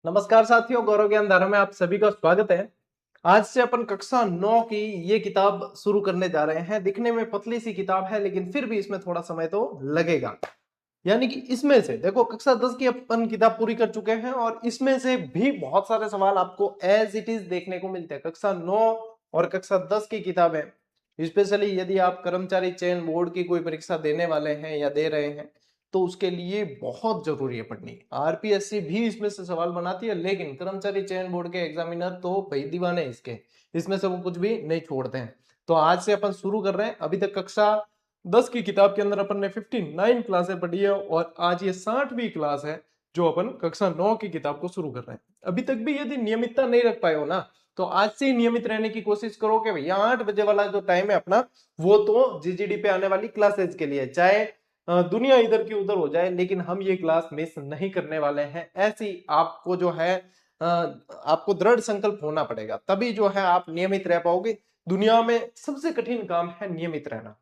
नमस्कार साथियों, गौरव ज्ञान धारा में आप सभी का स्वागत है। आज से अपन कक्षा 9 की ये किताब शुरू करने जा रहे हैं। दिखने में पतली सी किताब है, लेकिन फिर भी इसमें थोड़ा समय तो लगेगा। यानी कि इसमें से देखो, कक्षा 10 की अपन किताब पूरी कर चुके हैं और इसमें से भी बहुत सारे सवाल आपको एज इट इज देखने को मिलते हैं। कक्षा 9 और कक्षा 10 की किताबें, स्पेशली यदि आप कर्मचारी चयन बोर्ड की कोई परीक्षा देने वाले हैं या दे रहे हैं, तो उसके लिए बहुत जरूरी है पढ़नी। आरपीएससी भी इसमें से सवाल बनाती है, लेकिन कर्मचारी चयन बोर्ड के एग्जामिनर तो भाई दीवाने इसके, इसमें से वो कुछ भी नहीं छोड़ते हैं। तो आज से अपन शुरू कर रहे हैं। अभी तक कक्षा 10 की किताब के अंदर अपन ने 59 क्लासें पढ़ी है और आज ये 60वीं क्लास है जो अपन कक्षा 9 की किताब को शुरू कर रहे हैं। अभी तक भी यदि नियमितता नहीं रख पाए हो ना, तो आज से ही नियमित रहने की कोशिश करो कि भैया 8 बजे वाला जो टाइम है अपना, वो तो जीजीडी पे आने वाली क्लासेज के लिए, चाहे दुनिया इधर की उधर हो जाए, लेकिन हम ये क्लास मिस नहीं करने वाले हैं। ऐसी आपको जो है आपको दृढ़ संकल्प होना पड़ेगा, तभी जो है आप नियमित रह पाओगे। दुनिया में सबसे कठिन काम है नियमित रहना,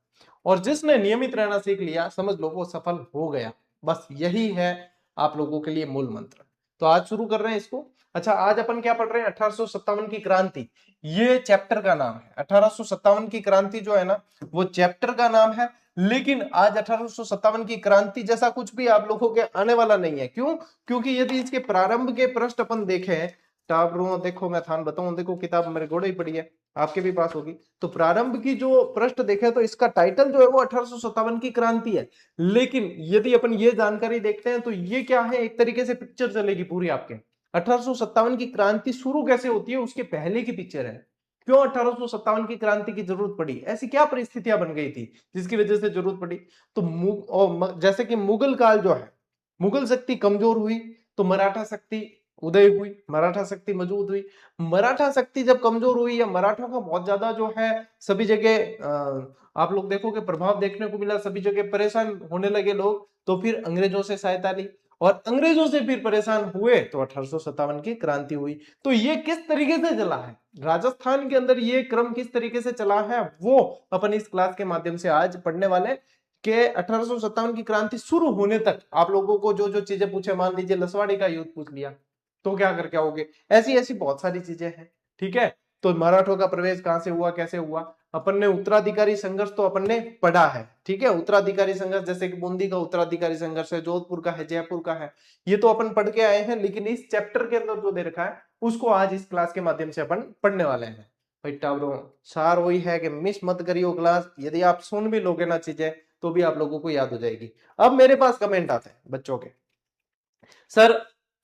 और जिसने नियमित रहना सीख लिया, समझ लो वो सफल हो गया। बस यही है आप लोगों के लिए मूल मंत्र। तो आज शुरू कर रहे हैं इसको। अच्छा, आज अपन क्या पढ़ रहे हैं? 1857 की क्रांति, ये चैप्टर का नाम है। 1857 की क्रांति जो है ना, वो चैप्टर का नाम है। लेकिन आज 1857 की क्रांति जैसा कुछ भी आप लोगों के आने वाला नहीं है। क्यों? क्योंकि यदि इसके प्रारंभ के पृष्ठ अपन देखें, टाबरू देखो, मैं थान बताऊं, देखो किताब मेरे घोड़े ही पड़ी है, आपके भी पास होगी। तो प्रारंभ की जो पृष्ठ देखे तो इसका टाइटल जो है वो 1857 की क्रांति है। लेकिन यदि अपन ये जानकारी देखते हैं तो ये क्या है, एक तरीके से पिक्चर चलेगी पूरी आपके। 1857 की क्रांति शुरू कैसे होती है उसके पहले की पिक्चर है। क्यों 1857 की क्रांति की जरूरत पड़ी, ऐसी क्या परिस्थितियां बन गई थी जिसकी वजह से जरूरत पड़ी? तो जैसे कि मुगल काल जो है, मुगल शक्ति कमजोर हुई तो मराठा शक्ति उदय हुई, मराठा शक्ति मौजूद हुई। मराठा शक्ति जब कमजोर हुई, या मराठा का बहुत ज्यादा जो है सभी जगह आप लोग देखोगे प्रभाव देखने को मिला, सभी जगह परेशान होने लगे लोग, तो फिर अंग्रेजों से सहायता ली और अंग्रेजों से फिर परेशान हुए तो 1857 की क्रांति हुई। तो ये किस तरीके से चला है राजस्थान के अंदर, ये क्रम किस तरीके से चला है, वो अपन इस क्लास के माध्यम से आज पढ़ने वाले के। 1857 की क्रांति शुरू होने तक आप लोगों को जो जो चीजें पूछे, मान लीजिए लसवाड़ी का युद्ध पूछ लिया तो क्या करके आओगे? ऐसी ऐसी बहुत सारी चीजें हैं। ठीक है, तो मराठों का प्रवेश कहां से हुआ, कैसे हुआ, अपन ने उत्तराधिकारी संघर्ष तो अपन ने पढ़ा है। ठीक है, उत्तराधिकारी संघर्ष जैसे कि बूंदी का उत्तराधिकारी संघर्ष है, जोधपुर का है, जयपुर का है, ये तो अपन पढ़ के आए हैं। लेकिन इस चैप्टर के अंदर जो दे रखा है उसको आज इस क्लास के माध्यम से अपन पढ़ने वाले हैं। भाई टावरों, सार वही है कि मिस मत करियो क्लास। यदि आप सुन भी लोगे ना चीजें, तो भी आप लोगों को याद हो जाएगी। अब मेरे पास कमेंट आते हैं बच्चों के, सर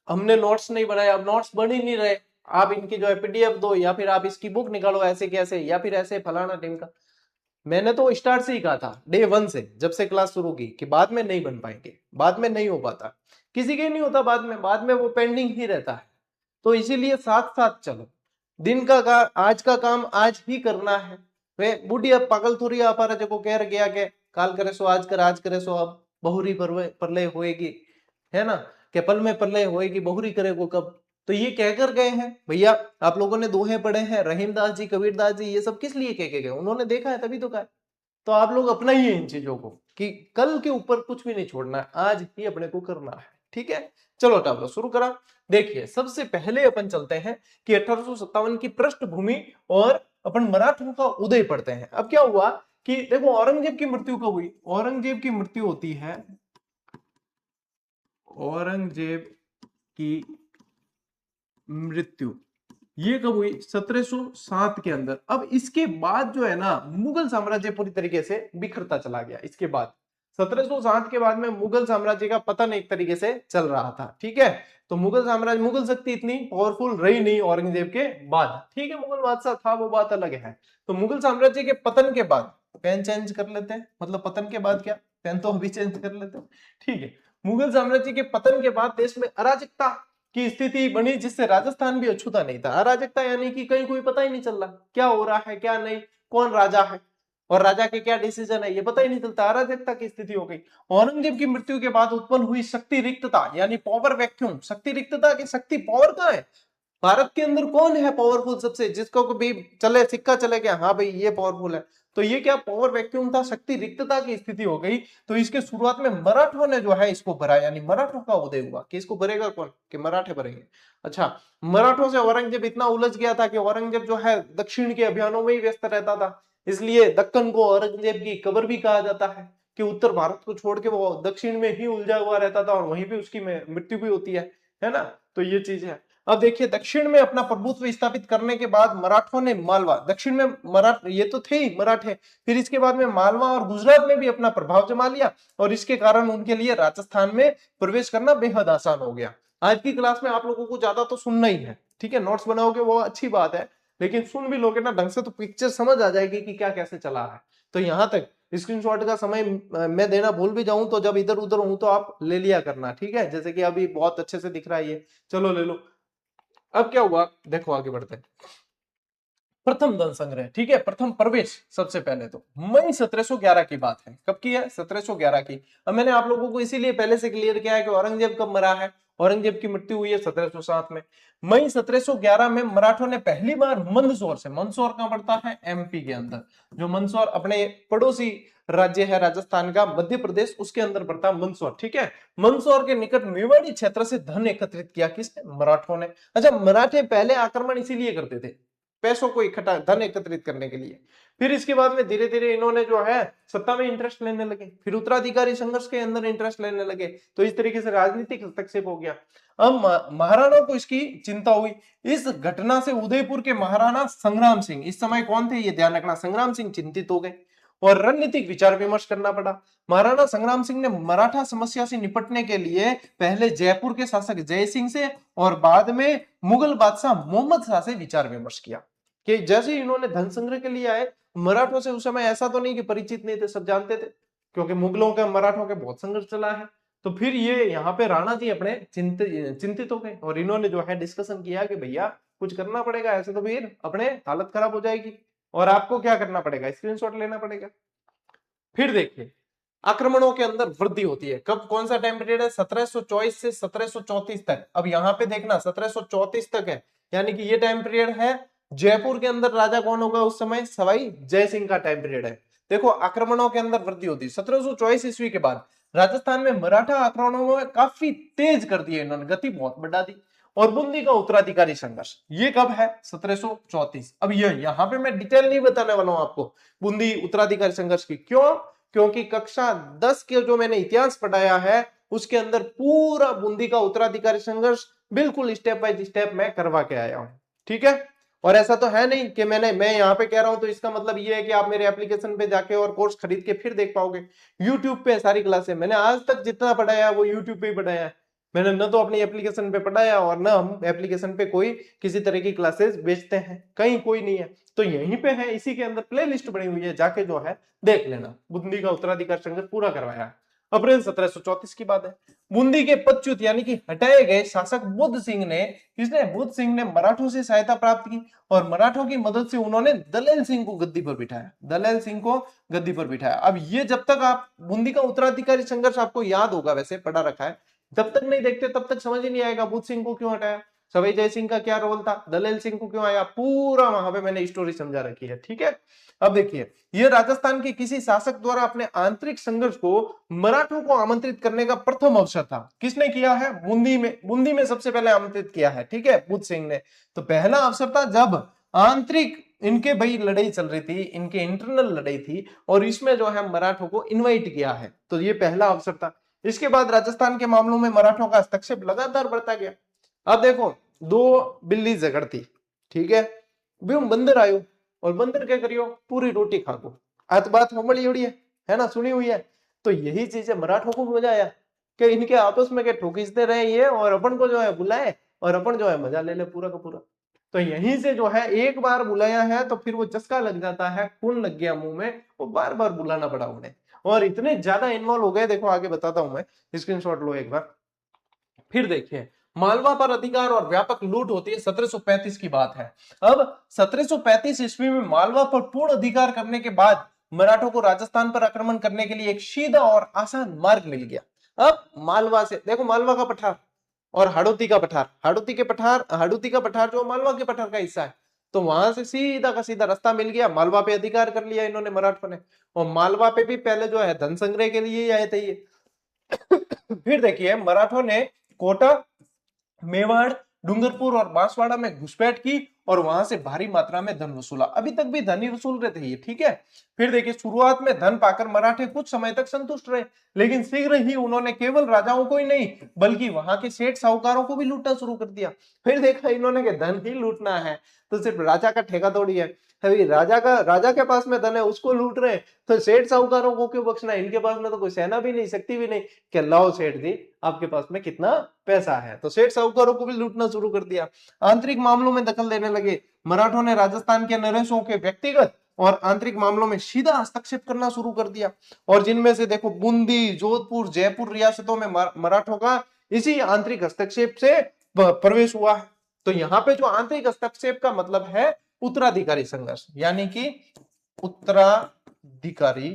हमने नोट्स नहीं बनाए, अब नोट्स बन ही नहीं रहे, आप इनकी जो है पीडीएफ दो, या फिर आप इसकी बुक निकालो, ऐसे कैसे, या फिर ऐसे फलाना टीम का। मैंने तो स्टार्ट से ही कहा था, डे 1 से, जब से क्लास शुरू की, कि बाद में नहीं बन पाएंगे, बाद में नहीं हो पाता, किसी के नहीं होता, बाद में वो पेंडिंग ही रहता है। तो इसीलिए साथ साथ चलो, दिन का आज का काम आज ही करना है। वे बुढ़िया पागल थोड़ी आप को कह गया के काल करे सो आज कर, आज करे सो अब बहुरी प्रलय होएगी, है ना, कि पल में प्रलय होएगी, बहुरी करे को कब। तो ये कहकर गए हैं भैया। आप लोगों ने दोहे पढ़े हैं, रहीमदास जी, कबीरदास जी, ये सब किस लिए कह के गए? उन्होंने देखा है तभी तो कहा। तो आप लोग अपना ही है इन चीजों को, कि कल के ऊपर कुछ भी नहीं छोड़ना है, आज ही अपने को करना है। ठीक है, चलो टावलो शुरू करा। देखिए, सबसे पहले अपन चलते हैं कि 1857 की पृष्ठभूमि और अपन मराठों का उदय पढ़ते हैं। अब क्या हुआ कि देखो, औरंगजेब की मृत्यु कब हुई? औरंगजेब की मृत्यु होती है, औरंगजेब की मृत्यु ये कब हुई? 1707 के अंदर। अब इसके बाद जो है ना, मुगल साम्राज्य पूरी तरीके से बिखरता चला गया। इसके बाद 1707 के बाद में मुगल साम्राज्य का पतन एक तरीके से चल रहा था। ठीक है, तो मुगल साम्राज्य, मुगल शक्ति इतनी पावरफुल रही नहीं औरंगजेब के बाद। ठीक है, मुगल बादशाह था, वो बात अलग है। तो मुगल साम्राज्य के पतन के बाद, पेन चेंज कर लेते हैं, मतलब पतन के बाद क्या, पेन तो अभी चेंज कर लेते हैं। ठीक है, मुगल साम्राज्य के पतन के बाद देश में अराजकता की स्थिति बनी, जिससे राजस्थान भी अछूता नहीं था। अराजकता यानी कि कहीं कोई पता ही नहीं चल रहा क्या हो रहा है, क्या नहीं, कौन राजा है और राजा के क्या डिसीजन है, ये पता ही नहीं चलता। अराजकता की स्थिति हो गई। औरंगजेब की मृत्यु के बाद उत्पन्न हुई शक्ति रिक्तता, यानी पावर वैक्यूम। शक्ति रिक्तता की शक्ति पावर कहाँ है? भारत के अंदर कौन है पावरफुल सबसे, जिसको भी चले सिक्का चले गया, हाँ भाई ये पावरफुल है, तो ये क्या पावर वैक्यूम था, शक्ति रिक्तता की स्थिति हो गई। तो इसके शुरुआत में मराठों ने जो है इसको भरा, यानी मराठों का उदय हुआ कि इसको भरेगा कौन, कि मराठे भरेंगे। अच्छा, मराठों से औरंगजेब इतना उलझ गया था कि औरंगजेब जो है दक्षिण के अभियानों में ही व्यस्त रहता था, इसलिए दक्कन को औरंगजेब की कब्र भी कहा जाता है कि उत्तर भारत को छोड़ के वो दक्षिण में ही उलझा हुआ रहता था और वहीं पे उसकी मृत्यु भी होती है ना। तो ये चीज है। अब देखिए, दक्षिण में अपना प्रभुत्व स्थापित करने के बाद मराठों ने मालवा, दक्षिण में ये तो थे ही मराठे, फिर इसके बाद में मालवा और गुजरात में भी अपना प्रभाव जमा लिया और इसके कारण उनके लिए राजस्थान में प्रवेश करना बेहद आसान हो गया। आज की क्लास में आप लोगों को ज्यादा तो सुनना ही है, ठीक है, नोट्स बनाओगे वो अच्छी बात है, लेकिन सुन भी लोगे ना ढंग से तो पिक्चर समझ आ जाएगी कि क्या कैसे चला है। तो यहां तक स्क्रीनशॉट का समय मैं देना भूल भी जाऊं तो जब इधर उधर हूं तो आप ले लिया करना, ठीक है, जैसे कि अभी बहुत अच्छे से दिख रहा है ये, चलो ले लो। अब क्या हुआ, देखो आगे बढ़ते हैं। प्रथम धन संग्रह, ठीक है, प्रथम प्रवेश, सबसे पहले तो मई 1711 की बात है। कब की है, 1711 की। अब मैंने आप लोगों को इसीलिए पहले से क्लियर किया है कि औरंगजेब कब मरा है। औरंगजेब की मृत्यु हुई है 1707 में। मई 1711 में मराठों ने पहली बार मंदसौर से, मंदसौर कहां पड़ता है, एमपी के अंदर, जो मंदसौर अपने पड़ोसी राज्य है राजस्थान का, मध्य प्रदेश, उसके अंदर पड़ता है मंदसौर, ठीक है। मंदसौर के निकट मेवाड़ी क्षेत्र से धन एकत्रित किया, किसने, मराठों ने। अच्छा, मराठे पहले आक्रमण इसीलिए करते थे, पैसों को इकट्ठा, धन एकत्रित करने के लिए। फिर इसके बाद में धीरे धीरे इन्होंने जो है सत्ता में इंटरेस्ट लेने लगे, फिर उत्तराधिकारी संघर्ष के अंदर इंटरेस्ट लेने लगे, तो इस तरीके से राजनीतिक हस्तक्षेप हो गया। अब महाराणा को इसकी चिंता हुई। इस घटना से उदयपुर के महाराणा संग्राम सिंह, इस समय कौन थे ये ध्यान रखना, संग्राम सिंह चिंतित हो गए और रणनीतिक विचार विमर्श करना पड़ा। महाराणा संग्राम सिंह ने मराठा समस्या से निपटने के लिए पहले जयपुर के शासक जय सिंह से और बाद में मुगल बादशाह मोहम्मद शाह से विचार विमर्श किया कि जैसे इन्होंने धन संग्रह के लिए आए, मराठों से उस समय ऐसा तो नहीं कि परिचित नहीं थे, सब जानते थे, क्योंकि मुगलों का मराठों के बहुत संघर्ष चला है। तो फिर ये यहाँ पे राणा जी अपने चिंतित हो गए और इन्होंने जो है डिस्कशन किया कि भैया कुछ करना पड़ेगा, ऐसे तो फिर अपने हालत खराब हो जाएगी और आपको क्या करना पड़ेगा, स्क्रीनशॉट लेना पड़ेगा। फिर देखिए, आक्रमणों के अंदर वृद्धि होती है। कब, कौन सा टाइम पीरियड है, 1724 से 1734 तक। अब यहाँ पे देखना 1734 तक है, यानी कि ये टाइम पीरियड है। जयपुर के अंदर राजा कौन होगा उस समय, सवाई जय सिंह का टाइम पीरियड है। देखो, आक्रमणों के अंदर वृद्धि होती है। 1724 ईस्वी के बाद राजस्थान में मराठा आक्रमणों में काफी तेज कर दिए इन्होंने, गति बहुत बढ़ा दी। और बूंदी का उत्तराधिकारी संघर्ष, ये कब है, 1734। अब ये यहाँ पे मैं डिटेल नहीं बताने वाला हूं आपको बूंदी उत्तराधिकारी संघर्ष की, क्यों, क्योंकि कक्षा 10 के जो मैंने इतिहास पढ़ाया है उसके अंदर पूरा बूंदी का उत्तराधिकारी संघर्ष बिल्कुल स्टेप बाय स्टेप मैं करवा के आया हूं, ठीक है। और ऐसा तो है नहीं कि मैं यहाँ पे कह रहा हूं तो इसका मतलब ये है कि आप मेरे एप्लीकेशन पे जाके और कोर्स खरीद के फिर देख पाओगे। यूट्यूब पे सारी क्लासें मैंने आज तक जितना पढ़ाया है वो यूट्यूब पे ही पढ़ाया है। मैंने न तो अपनी एप्लीकेशन पे पढ़ाया और न हम एप्लीकेशन पे कोई किसी तरह की क्लासेस बेचते हैं, कहीं कोई नहीं है। तो यहीं पे है, इसी के अंदर प्ले लिस्ट बनी हुई है, जाके जो है देख लेना। बूंदी का उत्तराधिकार संघर्ष पूरा करवाया है। अप्रैल 1734 की बात है। बूंदी के पदच्युत यानी कि हटाए गए शासक बुद्ध सिंह ने, किसने, बुद्ध सिंह ने मराठों से सहायता प्राप्त की और मराठों की मदद से उन्होंने दलेल सिंह को गद्दी पर बिठाया, दलेल सिंह को गद्दी पर बिठाया। अब ये जब तक आप बूंदी का उत्तराधिकारी संघर्ष आपको याद होगा, वैसे पढ़ा रखा है, जब तक नहीं देखते तब तक समझ ही नहीं आएगा बुद्ध सिंह को क्यों हटाया, सवाई जय सिंह का क्या रोल था, दलेल सिंह को क्यों आया, पूरा वहां पे मैंने स्टोरी समझा रखी है, ठीक है। अब देखिए, यह राजस्थान के किसी शासक द्वारा अपने आंतरिक संघर्ष को मराठों को आमंत्रित करने का प्रथम अवसर था। किसने किया है, बूंदी में सबसे पहले आमंत्रित किया है, ठीक है, बुद्ध सिंह ने। तो पहला अवसर था जब आंतरिक इनके भाई लड़ाई चल रही थी, इनके इंटरनल लड़ाई थी और इसमें जो है मराठों को इनवाइट किया है, तो ये पहला अवसर था। इसके बाद राजस्थान के मामलों में मराठों का हस्तक्षेप लगातार बढ़ता गया। अब देखो, दो बिल्ली झगड़ती, ठीक है, बंदर आयो और बंदर क्या करियो, पूरी रोटी खा को, आत बात होमड़ी उड़ी है ना, सुनी हुई है। तो यही चीज है, मराठों को मजा आया कि इनके आपस में क्या ठोकीसते रहे ये और अपन को जो है बुलाए और अपन जो है मजा ले ले पूरा का पूरा। तो यहीं से जो है एक बार बुलाया है तो फिर वो चस्का लग जाता है, खून लग गया मुंह में, वो बार बार बुलाना पड़ा उन्हें और इतने ज्यादा इन्वॉल्व हो गए। देखो आगे बताता हूं मैं, स्क्रीनशॉट लो एक बार। फिर देखिए, मालवा पर अधिकार और व्यापक लूट होती है, 1735 की बात है। अब 1735 ईस्वी में मालवा पर पूर्ण अधिकार करने के बाद मराठों को राजस्थान पर आक्रमण करने के लिए एक सीधा और आसान मार्ग मिल गया। अब मालवा से देखो, मालवा का पठार और हाड़ौती का पठार, हाड़ौती का पठार जो मालवा के पठार का हिस्सा है, तो वहां से सीधा का सीधा रास्ता मिल गया, मालवा पे अधिकार कर लिया इन्होंने मराठों ने। और मालवा पे भी पहले जो है धन संग्रह के लिए ही आए थे ये। फिर देखिए मराठों ने कोटा, मेवाड़, डूंगरपुर और बांसवाड़ा में घुसपैठ की और वहां से भारी मात्रा में धन वसूला। अभी तक भी धन ही वसूल रहे थे ये, ठीक है। फिर देखिए शुरुआत में धन पाकर मराठे कुछ समय तक संतुष्ट रहे, लेकिन शीघ्र ही उन्होंने केवल राजाओं को ही नहीं बल्कि वहां के सेठ साहूकारों को भी लूटना शुरू कर दिया। फिर देखा इन्होंने कि धन ही लूटना है तो सिर्फ राजा का ठेका थोड़ी है, अभी राजा के पास में धन है उसको लूट रहे हैं, तो सेठ साहूकारों को क्यों बख्शना, इनके पास में तो कोई सेना भी नहीं, शक्ति भी नहीं कि लाओ सेठ जी आपके पास में कितना पैसा है। तो सेठ साहूकारों को भी लूटना शुरू कर दिया। आंतरिक मामलों में दखल देने लगे। मराठों ने राजस्थान के नरेशों के व्यक्तिगत और आंतरिक मामलों में सीधा हस्तक्षेप करना शुरू कर दिया। और जिनमें से देखो बूंदी, जोधपुर, जयपुर रियासतों में मराठों का इसी आंतरिक हस्तक्षेप से प्रवेश हुआ है। तो यहाँ पे जो आंतरिक हस्तक्षेप का मतलब है उत्तराधिकारी संघर्ष, यानी कि उत्तराधिकारी।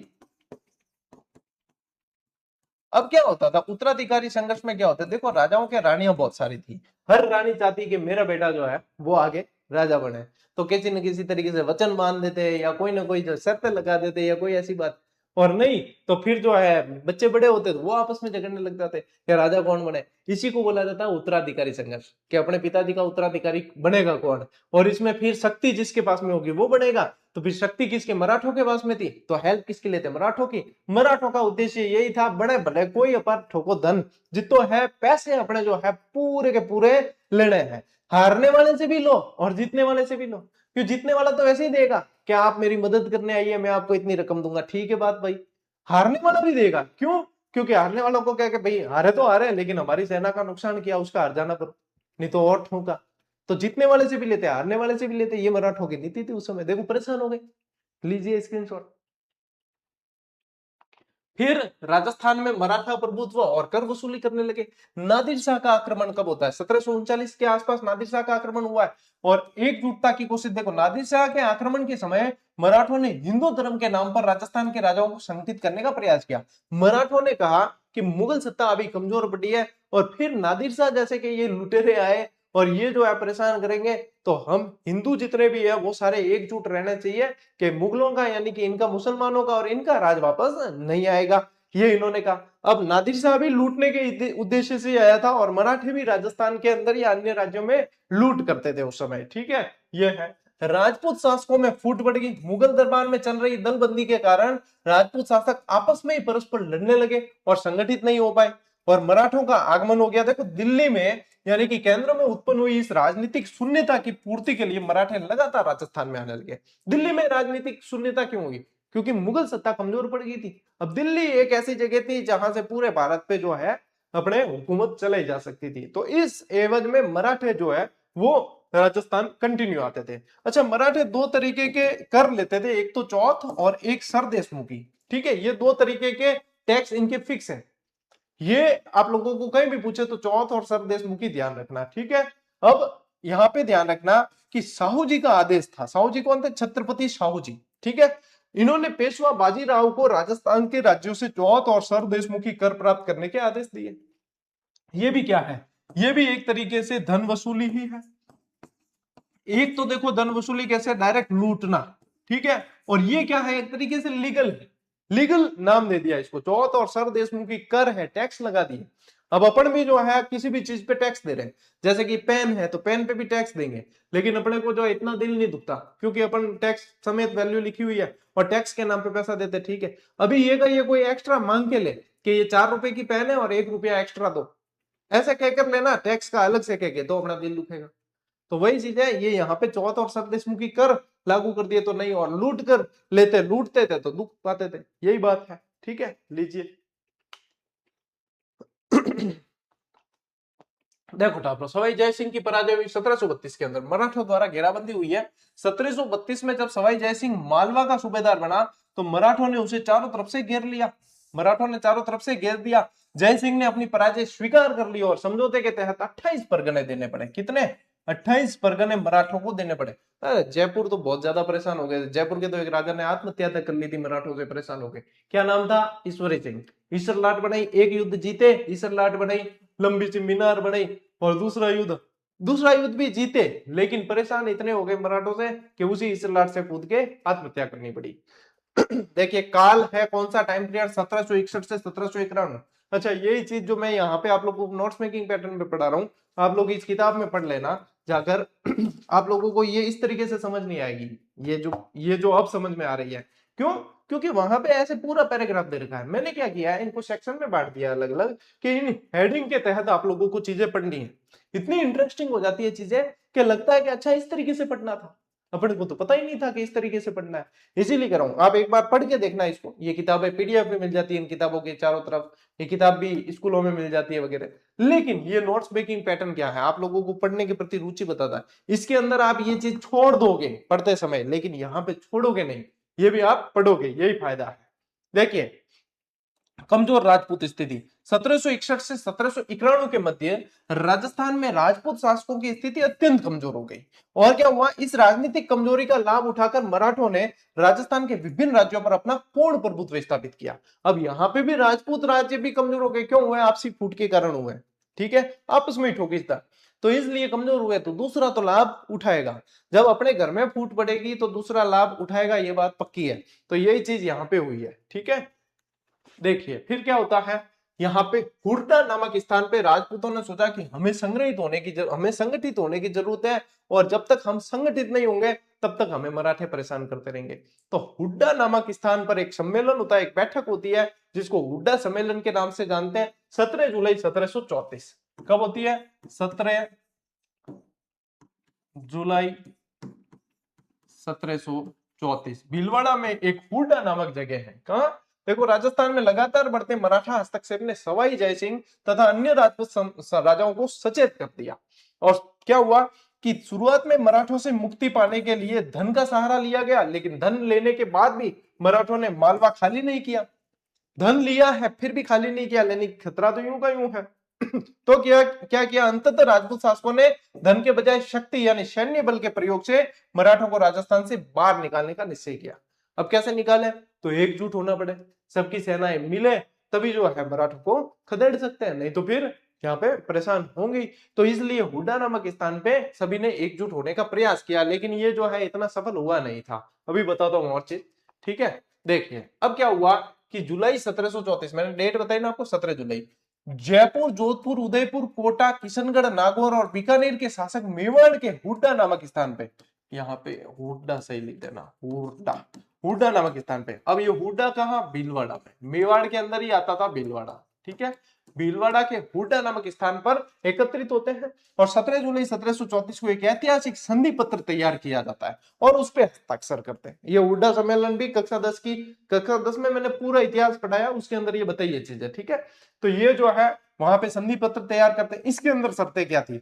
अब क्या होता था उत्तराधिकारी संघर्ष में, क्या होता है देखो राजाओं के रानियां बहुत सारी थी, हर रानी चाहती कि मेरा बेटा जो है वो आगे राजा बने, तो किसी न किसी तरीके से वचन बांध देते या कोई ना कोई जो शर्तें लगा देते या कोई ऐसी बात, और नहीं तो फिर जो है बच्चे बड़े होते तो वो आपस में झगड़ने लग जाते कि राजा कौन बने। इसी को बोला जाता है उत्तराधिकारी संघर्ष, कि अपने पिताजी का उत्तराधिकारी बनेगा कौन, और इसमें फिर शक्ति जिसके पास में होगी वो बनेगा। तो फिर शक्ति किसके, मराठों के पास में थी, तो हेल्प किसके लिए थे, मराठों की। मराठों का उद्देश्य यही था बड़े भले कोई अपार ठोको धन, जितो है पैसे अपने जो है पूरे के पूरे लेने हैं, हारने वाले से भी लो और जीतने वाले से भी लो, क्यों जीतने वाला तो वैसे ही देगा कि आप मेरी मदद करने आइए मैं आपको इतनी रकम दूंगा, ठीक है बात भाई, हारने वाला भी देगा, क्यों, क्योंकि हारने वालों को क्या कि भाई हारे तो हारे लेकिन हमारी सेना का नुकसान किया उसका हार जाना करो, नहीं तो और ठोका। तो जीतने वाले से भी लेते हारने वाले से भी लेते, ये मराठों की नीति थी उस समय। देखो परेशान हो गए, लीजिए स्क्रीनशॉट। फिर राजस्थान में मराठा प्रभुत्व और कर वसूली करने लगे। नादिर शाह का आक्रमण कब होता है, 1739 के आसपास नादिर शाह का आक्रमण हुआ है। और एकजुटता की कोशिश, देखो नादिर शाह के आक्रमण के समय मराठों ने हिंदू धर्म के नाम पर राजस्थान के राजाओं को संगठित करने का प्रयास किया। मराठों ने कहा कि मुगल सत्ता अभी कमजोर पड़ी है और फिर नादिर शाह जैसे कि ये लुटेरे आए और ये जो है परेशान करेंगे, तो हम हिंदू जितने भी है वो सारे एकजुट रहने चाहिए कि मुगलों का यानी कि इनका मुसलमानों का और इनका राज वापस नहीं आएगा, ये इन्होंने कहा। अब नादिर शाह भी लूटने के उद्देश्य से आया था और मराठे भी राजस्थान के अंदर या अन्य राज्यों में लूट करते थे उस समय, ठीक है। ये है राजपूत शासकों में फूट पड़ गई। मुगल दरबार में चल रही दलबंदी के कारण राजपूत शासक आपस में ही परस्पर लड़ने लगे और संगठित नहीं हो पाए और मराठों का आगमन हो गया। देखो दिल्ली में यानी कि केंद्र में उत्पन्न हुई इस राजनीतिक शून्यता की पूर्ति के लिए मराठे लगातार राजस्थान में आने लगे। दिल्ली में राजनीतिक शून्यता क्यों हुई, क्योंकि मुगल सत्ता कमजोर पड़ गई थी। अब दिल्ली एक ऐसी जगह थी जहां से पूरे भारत पे जो है अपने हुकूमत चलाई जा सकती थी, तो इस एवज में मराठे जो है वो राजस्थान कंटिन्यू आते थे। अच्छा मराठे दो तरीके के कर लेते थे, एक तो चौथ और एक सरदेशमुखी, ठीक है। ये दो तरीके के टैक्स इनके फिक्स है, ये आप लोगों को कहीं भी पूछे तो चौथ और सरदेशमुखी ध्यान रखना, ठीक है। अब यहाँ पे ध्यान रखना कि साहू जी का आदेश था, साहू जी कौन थे, छत्रपति साहू जी, ठीक है। इन्होंने पेशवा बाजीराव को राजस्थान के राज्यों से चौथ और सरदेशमुखी कर प्राप्त करने के आदेश दिए। ये भी क्या है, ये भी एक तरीके से धन वसूली ही है। एक तो देखो धन वसूली कैसे, डायरेक्ट लूटना, ठीक है, और ये क्या है एक तरीके से लीगल है, लीगल नाम दे दिया इसको, चौथ और सरदेशमुखी कर है, टैक्स लगा दिए। अब अपन भी जो है किसी भी चीज पे टैक्स दे रहे हैं, जैसे कि पेन है तो पेन पे भी टैक्स देंगे, लेकिन अपने को जो इतना दिल नहीं दुखता क्योंकि अपन टैक्स समेत वैल्यू लिखी हुई है और टैक्स के नाम पे पैसा देते, ठीक है। अभी ये कोई एक्स्ट्रा मांग के ले कि ये 4 रुपए की पेन है और 1 रुपया एक्स्ट्रा दो, ऐसे कहकर लेना, टैक्स का अलग से कह तो अपना दिल दुखेगा। तो वही चीज है, ये यहाँ पे चौथ और सरदेशमुखी कर लागू कर दिए तो नहीं, और लूट कर लेते, लूटते थे तो दुख पाते थे, यही बात है, ठीक है। लीजिए देखो ठाकुर सवाई जय सिंह की पराजय हुई 1732 के अंदर, मराठों द्वारा घेराबंदी हुई है। 1732 में जब सवाई जय सिंह मालवा का सूबेदार बना तो मराठों ने उसे चारों तरफ से घेर लिया, मराठों ने चारों तरफ से घेर दिया। जय सिंह ने अपनी पराजय स्वीकार कर ली और समझौते के तहत 28 परगने देने पड़े। कितने, 28 परगने मराठों को देने पड़े। जयपुर तो बहुत ज्यादा परेशान हो गए, जयपुर के तो एक राजा ने आत्महत्या तक कर ली थी मराठों से परेशान हो गए। क्या नाम था, ईश्वरी सिंह। ईश्वर लाट बनाई, एक युद्ध जीते ईश्वर लाट बनाई, लंबी सी मीनार बनाई, और दूसरा युद्ध दूसरा युद्ध भी जीते, लेकिन परेशान इतने हो गए मराठों से कि उसी इसलाट से कूद के आत्महत्या करनी पड़ी। देखिए काल है कौन सा टाइम पीरियड, 1761 से 1791। अच्छा यही चीज जो मैं यहाँ पे आप लोगों को नोट्स मेकिंग पैटर्न में पढ़ा रहा हूँ, आप लोग इस किताब में पढ़ लेना जाकर। आप लोगों को ये इस तरीके से समझ नहीं आएगी, ये जो अब समझ में आ रही है। क्यों? क्योंकि वहां पे ऐसे पूरा पैराग्राफ दे रखा है। मैंने क्या किया है, इनको सेक्शन में बांट दिया अलग अलग, कि इन हेडिंग के तहत आप लोगों को चीजें पढ़नी है। इतनी इंटरेस्टिंग हो जाती है चीजें कि लगता है कि अच्छा इस तरीके से पढ़ना था, अपने को तो पता ही नहीं था कि इस तरीके से पढ़ना है। इसीलिए कर रहा हूं, आप एक बार पढ़ के देखना इसको। ये किताबें पीडीएफ में मिल जाती है इन किताबों के चारों तरफ, ये किताब भी स्कूलों में मिल जाती है वगैरह। लेकिन ये नोट्स मेकिंग पैटर्न क्या है, आप लोगों को पढ़ने के प्रति रुचि बताता है। इसके अंदर आप ये चीज छोड़ दोगे पढ़ते समय, लेकिन यहाँ पे छोड़ोगे नहीं, ये भी आप पढ़ोगे, यही फायदा है। देखिए कमजोर राजपूत स्थिति, 1761 से 1791 के मध्य राजस्थान में राजपूत शासकों की स्थिति अत्यंत कमजोर हो गई। और क्या हुआ, इस राजनीतिक कमजोरी का लाभ उठाकर मराठों ने राजस्थान के विभिन्न राज्यों पर अपना पूर्ण प्रभुत्व स्थापित किया। अब यहाँ पे भी राजपूत राज्य भी कमजोर हो गए, क्यों हुए, आपसी फूट के कारण हुए। ठीक है, आपस में ठोकिस्ता, तो इसलिए कमजोर हुए। तो दूसरा तो लाभ उठाएगा, जब अपने घर में फूट पड़ेगी तो दूसरा लाभ उठाएगा, ये बात पक्की है। तो यही चीज यहाँ पे हुई है। ठीक है, देखिए फिर क्या होता है, यहाँ पे हुड्डा नामक स्थान पे राजपूतों ने सोचा कि हमें संगठित होने की जरूरत है, और जब तक हम संगठित नहीं होंगे तब तक हमें मराठे परेशान करते रहेंगे। तो हुड्डा नामक स्थान पर एक सम्मेलन होता है, एक बैठक होती है, जिसको हुड्डा सम्मेलन के नाम से जानते हैं। 17 जुलाई 1734 कब होती है, 17 जुलाई 1734 भीलवाड़ा में एक हुड्डा नामक जगह है। कहां, देखो राजस्थान में लगातार बढ़ते मराठा हस्तक्षेप ने सवाई जयसिंह तथा अन्य राजपूत राजाओं को सचेत कर दिया। और क्या हुआ कि शुरुआत में मराठों से मुक्ति पाने के लिए धन का सहारा लिया गया, लेकिन धन लेने के बाद भी मराठों ने मालवा खाली नहीं किया। धन लिया है फिर भी खाली नहीं किया, लेकिन खतरा तो यूं का यूं है। तो क्या किया, अंततः राजपूत शासकों ने धन के बजाय शक्ति यानी सैन्य बल के प्रयोग से मराठों को राजस्थान से बाहर निकालने का निश्चय किया। अब कैसे निकाले, तो एकजुट होना पड़े, सबकी सेनाएं मिले तभी जो है मराठों को खदेड़ सकते हैं, नहीं तो फिर यहाँ पे परेशान होंगी। तो इसलिए हुड्डा नामक स्थान पे सभी ने एकजुट होने का प्रयास किया, लेकिन ये जो है इतना सफल हुआ नहीं था। अभी बताता हूँ और चीज। ठीक है, देखिए अब क्या हुआ कि जुलाई 1734, मैंने डेट बताई ना आपको, 17 जुलाई, जयपुर, जोधपुर, उदयपुर, कोटा, किशनगढ़, नागौर और बीकानेर के शासक मेवाड़ के हुड्डा नामक स्थान पे, यहाँ पे हुड्डा सही लिख देना, हुड्डा नामक स्थान पे। अब ये हुड्डा कहाँ, भीलवाड़ा में, मेवाड़ के अंदर ही आता था भीलवाड़ा। ठीक है, भीलवाड़ा के हुड्डा नामक स्थान पर एकत्रित होते हैं, और 17 जुलाई 1734 को एक ऐतिहासिक संधि पत्र तैयार किया जाता है और उस पर हस्ताक्षर करते हैं। ये हुड्डा सम्मेलन भी कक्षा 10 में मैंने पूरा इतिहास पढ़ाया, उसके अंदर ये बताइए चीजें। ठीक है, तो ये जो है वहां पे संधि पत्र तैयार करते हैं। इसके अंदर शर्तें क्या थी,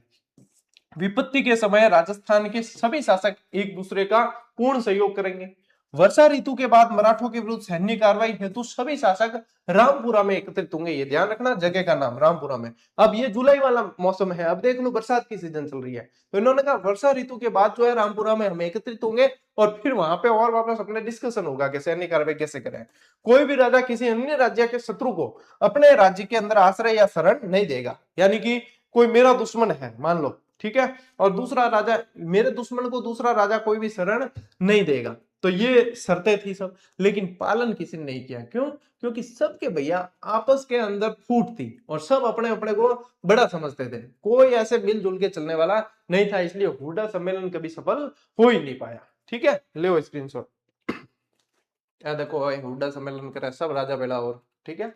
विपत्ति के समय राजस्थान के सभी शासक एक दूसरे का पूर्ण सहयोग करेंगे। वर्षा ऋतु के बाद मराठों के विरुद्ध सैन्य कार्रवाई हेतु सभी शासक रामपुरा में एकत्रित होंगे। ये ध्यान रखना, जगह का नाम रामपुरा में। अब ये जुलाई वाला मौसम है, अब देख लो बरसात की सीजन चल रही है, तो इन्होंने कहा वर्षा ऋतु के बाद जो है रामपुरा में हम एकत्रित होंगे, और फिर वहां पे और वापस अपने डिस्कशन होगा कि सैन्य कार्रवाई कैसे करें। कोई भी राजा किसी अन्य राज्य के शत्रु को अपने राज्य के अंदर आश्रय या शरण नहीं देगा। यानी कि कोई मेरा दुश्मन है मान लो, ठीक है, और दूसरा राजा, मेरे दुश्मन को दूसरा राजा कोई भी शरण नहीं देगा। तो ये शर्तें थी सब, लेकिन पालन किसी ने नहीं किया। क्यों? क्योंकि सबके भैया आपस के अंदर फूट थी और सब अपने अपने को बड़ा समझते थे, कोई ऐसे मिलजुल के चलने वाला नहीं था, इसलिए हुड्डा सम्मेलन कभी सफल हो ही नहीं पाया। ठीक है, ले स्क्रीनशॉट, देखो हुड्डा सम्मेलन करे सब राजा बेड़ा और। ठीक है,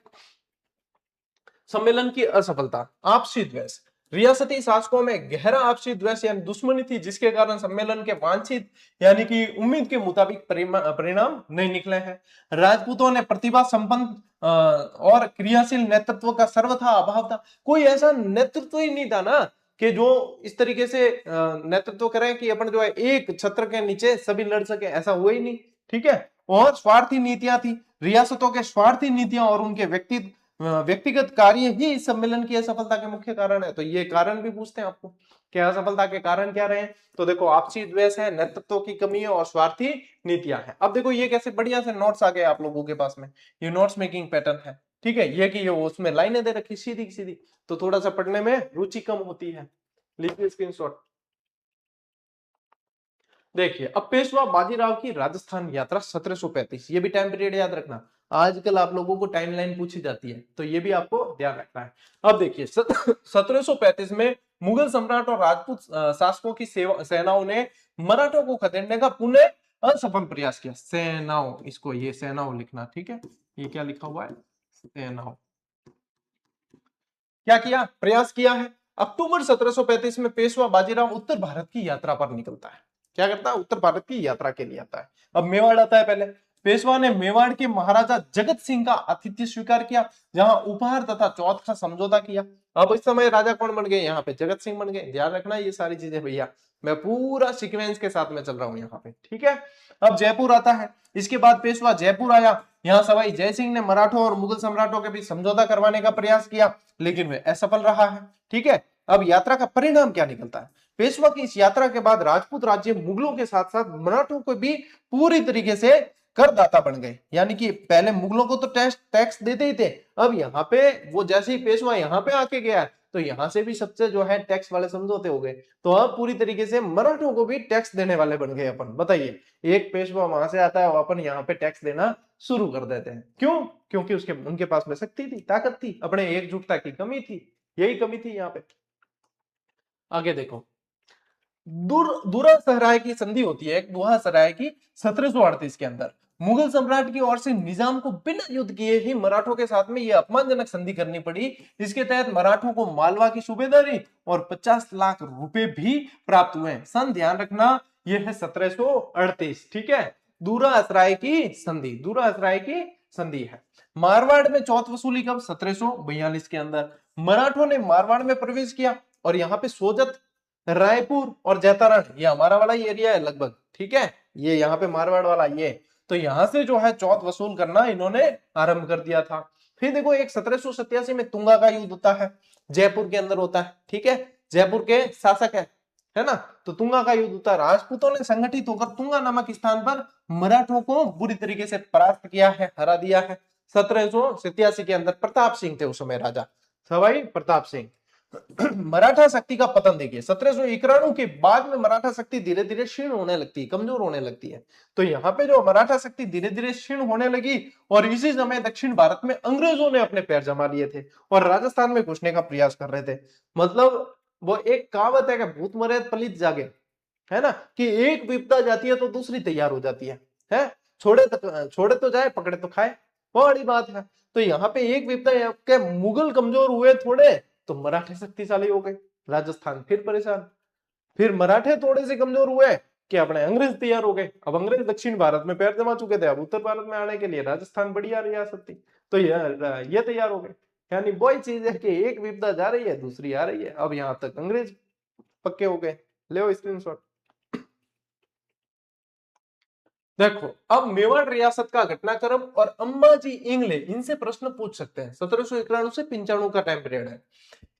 सम्मेलन की असफलता, आपसी द्वेष, रियासती शासकों में गहरा आपसी द्वेष यानी दुश्मनी थी, जिसके कारण सम्मेलन के वांछित यानी कि उम्मीद के मुताबिक परिणाम नहीं निकले हैं। राजपूतों ने प्रतिभा संपन्न और क्रियाशील नेतृत्व का सर्वथा अभाव था। कोई ऐसा नेतृत्व ही नहीं था ना कि जो इस तरीके से नेतृत्व करें कि अपन जो है एक छत्र के नीचे सभी लड़ सके, ऐसा हुआ ही नहीं। ठीक है, और स्वार्थी नीतियां थी, रियासतों के स्वार्थी नीतियां और उनके व्यक्तिगत कार्य ही इस सम्मेलन की असफलता के मुख्य कारण है। तो ये कारण भी पूछते हैं आपको, क्या असफलता के कारण क्या रहे? तो देखो आपसी द्वेष है, नेतृत्व की कमी है और स्वार्थी नीतियां हैं। अब देखो ये कैसे बढ़िया से नोट्स आ गए आप लोगों के पास में, ये नोट्स मेकिंग पैटर्न है। ठीक है, ये कि ये उसमें लाइनें दे रखी सीधी सीधी, तो थोड़ा सा पढ़ने में रुचि कम होती है। लीजिए स्क्रीनशॉट। देखिए अब पेशवा बाजीराव की राजस्थान यात्रा 1735, ये भी टाइम पीरियड याद रखना। आजकल आप लोगों को टाइमलाइन पूछी जाती है तो ये भी आपको ध्यान रखना है। अब देखिए 1735 में मुगल सम्राट और राजपूत शासकों की सेनाओं ने मराठों को खदेड़ने का पुनः असफल प्रयास किया। सेनाओं, इसको ये सेनाओं लिखना, ठीक है, ये क्या लिखा हुआ है, सेनाओं। क्या किया, प्रयास किया है। अक्टूबर 1735 में पेशवा बाजीराव उत्तर भारत की यात्रा पर निकलता है। क्या करता है, उत्तर भारत की यात्रा के लिए आता है। अब मेवाड़ आता है पहले। पेशवा ने मेवाड़ के महाराजा जगत सिंह का आतिथ्य स्वीकार किया, जहां उपहार तथा चौथ का समझौता किया। अब इस समय राजा कौन बन गए, यहाँ पे जगत सिंह बन गए। ध्यान रखना ये सारी चीजें भैया, मैं पूरा सीक्वेंस के साथ में चल रहा हूं यहाँ पे, ठीक है। अब जयपुर आता है। इसके बाद पेशवा जयपुर आया। यहाँ सवाई जय सिंह ने मराठों और मुगल सम्राटों के बीच समझौता करवाने का प्रयास किया, लेकिन वे असफल रहा है, ठीक है। अब यात्रा का परिणाम क्या निकलता है। पेशवा की इस यात्रा के बाद राजपूत राज्य मुगलों के साथ साथ मराठों को भी पूरी तरीके से करदाता बन गए। यानी कि पहले मुगलों को तो टैक्स देते ही थे, अब यहाँ पे वो जैसे ही पेशवा यहाँ पे आके गया तो यहां से भी सबसे जो है टैक्स वाले समझौते हो गए। तो अब पूरी तरीके से मराठों को भी टैक्स देने वाले बन गए अपन। बताइए, एक पेशवा वहां से आता है, अपन यहाँ पे टैक्स देना शुरू कर देते हैं। क्यों, क्योंकि उनके पास में शक्ति थी, ताकत थी, अपने एकजुटता की कमी थी, यही कमी थी यहाँ पे। आगे देखो, दुरा सराय की संधि होती है, दुहा सराय की 1738 के अंदर मुगल सम्राट की ओर से निजाम को बिना युद्ध किए ही मराठों के साथ में यह अपमानजनक संधि करनी पड़ी। इसके तहत मराठों को मालवा की सूबेदारी और 50 लाख रुपए भी प्राप्त हुए। सन ध्यान रखना, यह है 1738, ठीक है। दूरा असराय की संधि, दूरा असराय की संधि है। मारवाड़ में चौथ वसूली कब, 1742 के अंदर मराठों ने मारवाड़ में प्रवेश किया और यहाँ पे सोजत, रायपुर और जैतारण, ये हमारा वाला एरिया है लगभग, ठीक है। ये यहाँ पे मारवाड़ वाला ये, तो यहां से जो है चौथ वसूल करना इन्होंने आरंभ कर दिया था। फिर देखो एक 1787 में तुंगा का युद्ध होता है, जयपुर के अंदर होता है, ठीक है। जयपुर के शासक है ना, तो तुंगा का युद्ध होता है। राजपूतों ने संगठित होकर तुंगा नामक स्थान पर मराठों को बुरी तरीके से परास्त किया है, हरा दिया है। 1787 के अंदर प्रताप सिंह थे उस समय राजा, सवाई प्रताप सिंह। मराठा शक्ति का पतन देखिए, 1791 के बाद में मराठा शक्ति धीरे धीरे क्षीण होने लगती है, कमजोर होने लगती है। तो यहाँ पे जो मराठा शक्ति धीरे धीरे क्षीण होने लगी और इसी समय दक्षिण भारत में अंग्रेजों ने अपने पैर जमा लिए थे और राजस्थान में घुसने का प्रयास कर रहे थे। मतलब वो एक कहावत है कि भूत मरे पलित जागे, है ना, कि एक विपदा जाती है तो दूसरी तैयार हो जाती है? छोड़े तो जाए, पकड़े तो खाए, बड़ी बात है। तो यहाँ पे एक विपदा के मुगल कमजोर हुए थोड़े तो मराठे शक्तिशाली हो गए, राजस्थान फिर परेशान। फिर मराठे थोड़े से कमजोर हुए कि अपने अंग्रेज तैयार हो गए। अब अंग्रेज दक्षिण भारत में पैर जमा चुके थे, अब उत्तर भारत में आने के लिए राजस्थान बढ़िया रियासत थी, तो ये तैयार हो गए। यानी वही चीज है कि एक विपदा जा रही है, दूसरी आ रही है। अब यहां तक अंग्रेज पक्के हो गए। ले स्क्रीनशॉट। देखो अब मेवाड़ रियासत का घटनाक्रम और अम्बाजी इंगले, इनसे प्रश्न पूछ सकते हैं। 1791 से 95 का टाइम पीरियड है।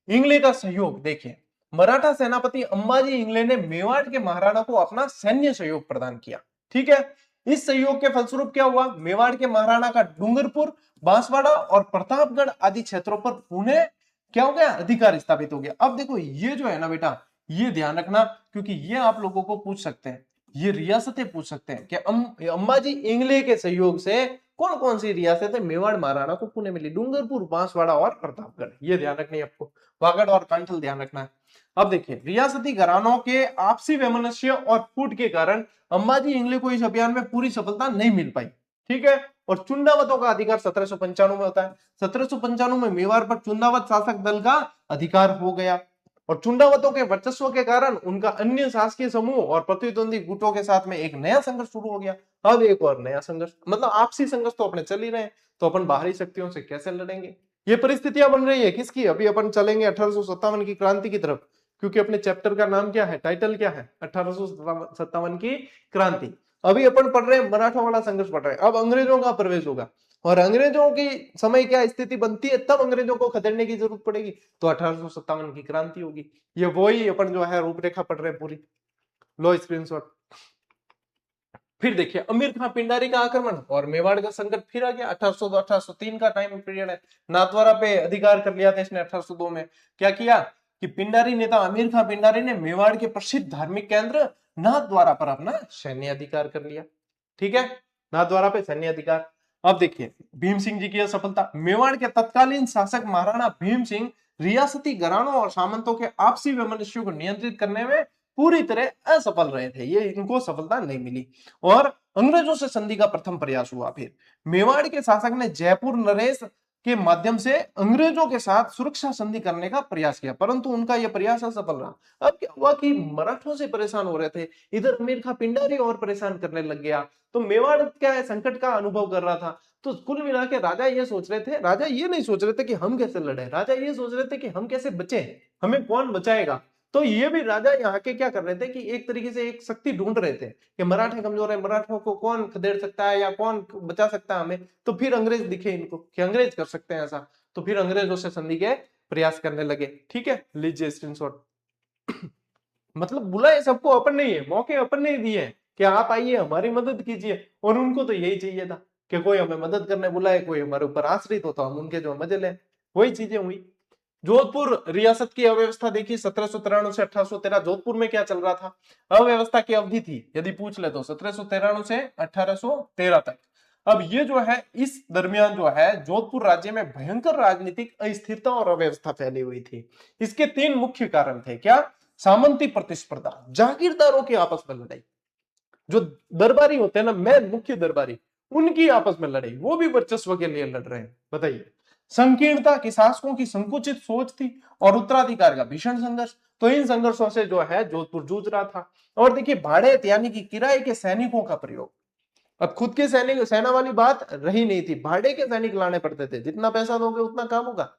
इंगले का सहयोग देखिए, मराठा सेनापति अंबाजी इंगले ने मेवाड़ के महाराणा को अपना सैन्य सहयोग प्रदान किया, ठीक है। इस सहयोग के फलस्वरूप क्या हुआ, मेवाड़ के महाराणा का डूंगरपुर, बांसवाड़ा और प्रतापगढ़ आदि क्षेत्रों पर पुनः क्या हो गया, अधिकार स्थापित हो गया। अब देखो ये जो है ना बेटा, ये ध्यान रखना, क्योंकि ये आप लोगों को पूछ सकते हैं, ये रियासतें पूछ सकते हैं कि अंबाजी इंगले के सहयोग से कौन कौन सी रियासतें मेवाड़ महाराणा को पुणे मिली, डूंगरपुर, बांसवाड़ा और प्रतापगढ़। ये ध्यान रखनी है आपको, वागड़ और कांठल ध्यान रखना है। अब देखिए, रियासती घरानों के आपसी वैमनस्य और फूट के कारण अंबाजी इंगले को इस अभियान में पूरी सफलता नहीं मिल पाई, ठीक है। और चुनावतों का अधिकार 1795 में होता है। 1795 में मेवाड़ पर चुनावत शासक दल का अधिकार हो गया और चुनावतों के वर्चस्व के कारण उनका अन्य शासकीय समूह और प्रतिद्वंदी गुटों के साथ में एक नया संघर्ष शुरू हो गया। अब एक और नया संघर्ष, मतलब आपसी संघर्ष तो अपने चल ही रहे हैं, तो अपन बाहरी शक्तियों से कैसे लड़ेंगे, ये परिस्थितियां बन रही है किसकी। अभी अपन चलेंगे 1857 की क्रांति की तरफ, क्योंकि अपने चैप्टर का नाम क्या है, टाइटल क्या है, 1857 की क्रांति। अभी अपन पढ़ रहे हैं मराठा वाला संघर्ष पढ़ रहे हैं, अब अंग्रेजों का प्रवेश होगा और अंग्रेजों की समय क्या स्थिति बनती है, तब अंग्रेजों को खदेड़ने की जरूरत पड़ेगी, तो 1857 की क्रांति होगी। ये वही अपन जो है रूपरेखा पढ़ रहे हैं पूरी। लो स्क्रीनशॉट। फिर देखिए अमीर खान पिंडारी का आक्रमण और मेवाड़ का संकट फिर आ गया। 1802 1803 का टाइम पीरियड है। नाथद्वारा पे अधिकार कर लिया था इसने 1802 में। क्या किया, कि पिंडारी नेता अमीर खान पिंडारी ने मेवाड़ के प्रसिद्ध धार्मिक केंद्र नाथद्वारा पर अपना सैन्य अधिकार कर लिया। ठीक है, नाथद्वारा पे सैन्य अधिकार। अब देखिए भीम सिंह जी की सफलता। मेवाड़ के तत्कालीन शासक महाराणा भीम सिंह रियासती घरानों और सामंतों के आपसी वैमनस्य को नियंत्रित करने में पूरी तरह असफल रहे थे, ये इनको सफलता नहीं मिली और अंग्रेजों से संधि का प्रथम प्रयास हुआ। फिर मेवाड़ के शासक ने जयपुर नरेश के माध्यम से अंग्रेजों के साथ सुरक्षा संधि करने का प्रयास किया, परंतु उनका यह प्रयास असफल रहा। अब क्या हुआ कि मराठों से परेशान हो रहे थे, इधर अमीर खां पिंडारी और परेशान करने लग गया, तो मेवाड़ क्या है संकट का अनुभव कर रहा था। तो कुल मिला के राजा ये सोच रहे थे, राजा ये नहीं सोच रहे थे कि हम कैसे लड़े, राजा ये सोच रहे थे कि हम कैसे बचे, हमें कौन बचाएगा। तो ये भी राजा यहाँ के क्या कर रहे थे कि एक तरीके से एक शक्ति ढूंढ रहे थे कि मराठे कमजोर है, मराठों को कौन खदेड़ सकता है या कौन बचा सकता है हमें। तो फिर अंग्रेज दिखे इनको कि अंग्रेज कर सकते हैं ऐसा, तो फिर अंग्रेजों से संधि के प्रयास करने लगे। ठीक है, लीजिए स्क्रीनशॉट। मतलब बुलाए सबको अपन नहीं है, मौके अपन नहीं दिए कि आप आइए हमारी मदद कीजिए, और उनको तो यही चाहिए था कि कोई हमें मदद करने बुलाए, कोई हमारे ऊपर आश्रित हो तो हम उनके जो मजे लें। वही चीजें हुई। जोधपुर रियासत की अव्यवस्था देखी 1793 से 1813। जोधपुर में क्या चल रहा था, अव्यवस्था की अवधि थी यदि पूछ ले तो 1793 से 1813 तक। अब ये जो है इस दरमियान जो है जोधपुर राज्य में भयंकर राजनीतिक अस्थिरता और अव्यवस्था फैली हुई थी। इसके तीन मुख्य कारण थे। क्या, सामंती प्रतिस्पर्धा, जागीरदारों की आपस में लड़ाई, जो दरबारी होते हैं ना, मैं मुख्य दरबारी, उनकी आपस में लड़ाई, वो भी वर्चस्व के लिए लड़ रहे हैं। बताइए, संकीर्णता की शासकों की संकुचित सोच थी और उत्तराधिकार का भीषण संघर्ष। तो इन संघर्षों से जो है जोधपुर जूझ रहा था। और देखिए भाड़े यानी कि किराए के सैनिकों का प्रयोग। अब खुद के सैनिक सेना वाली बात रही नहीं थी, भाड़े के सैनिक लाने पड़ते थे, जितना पैसा दोगे उतना काम होगा।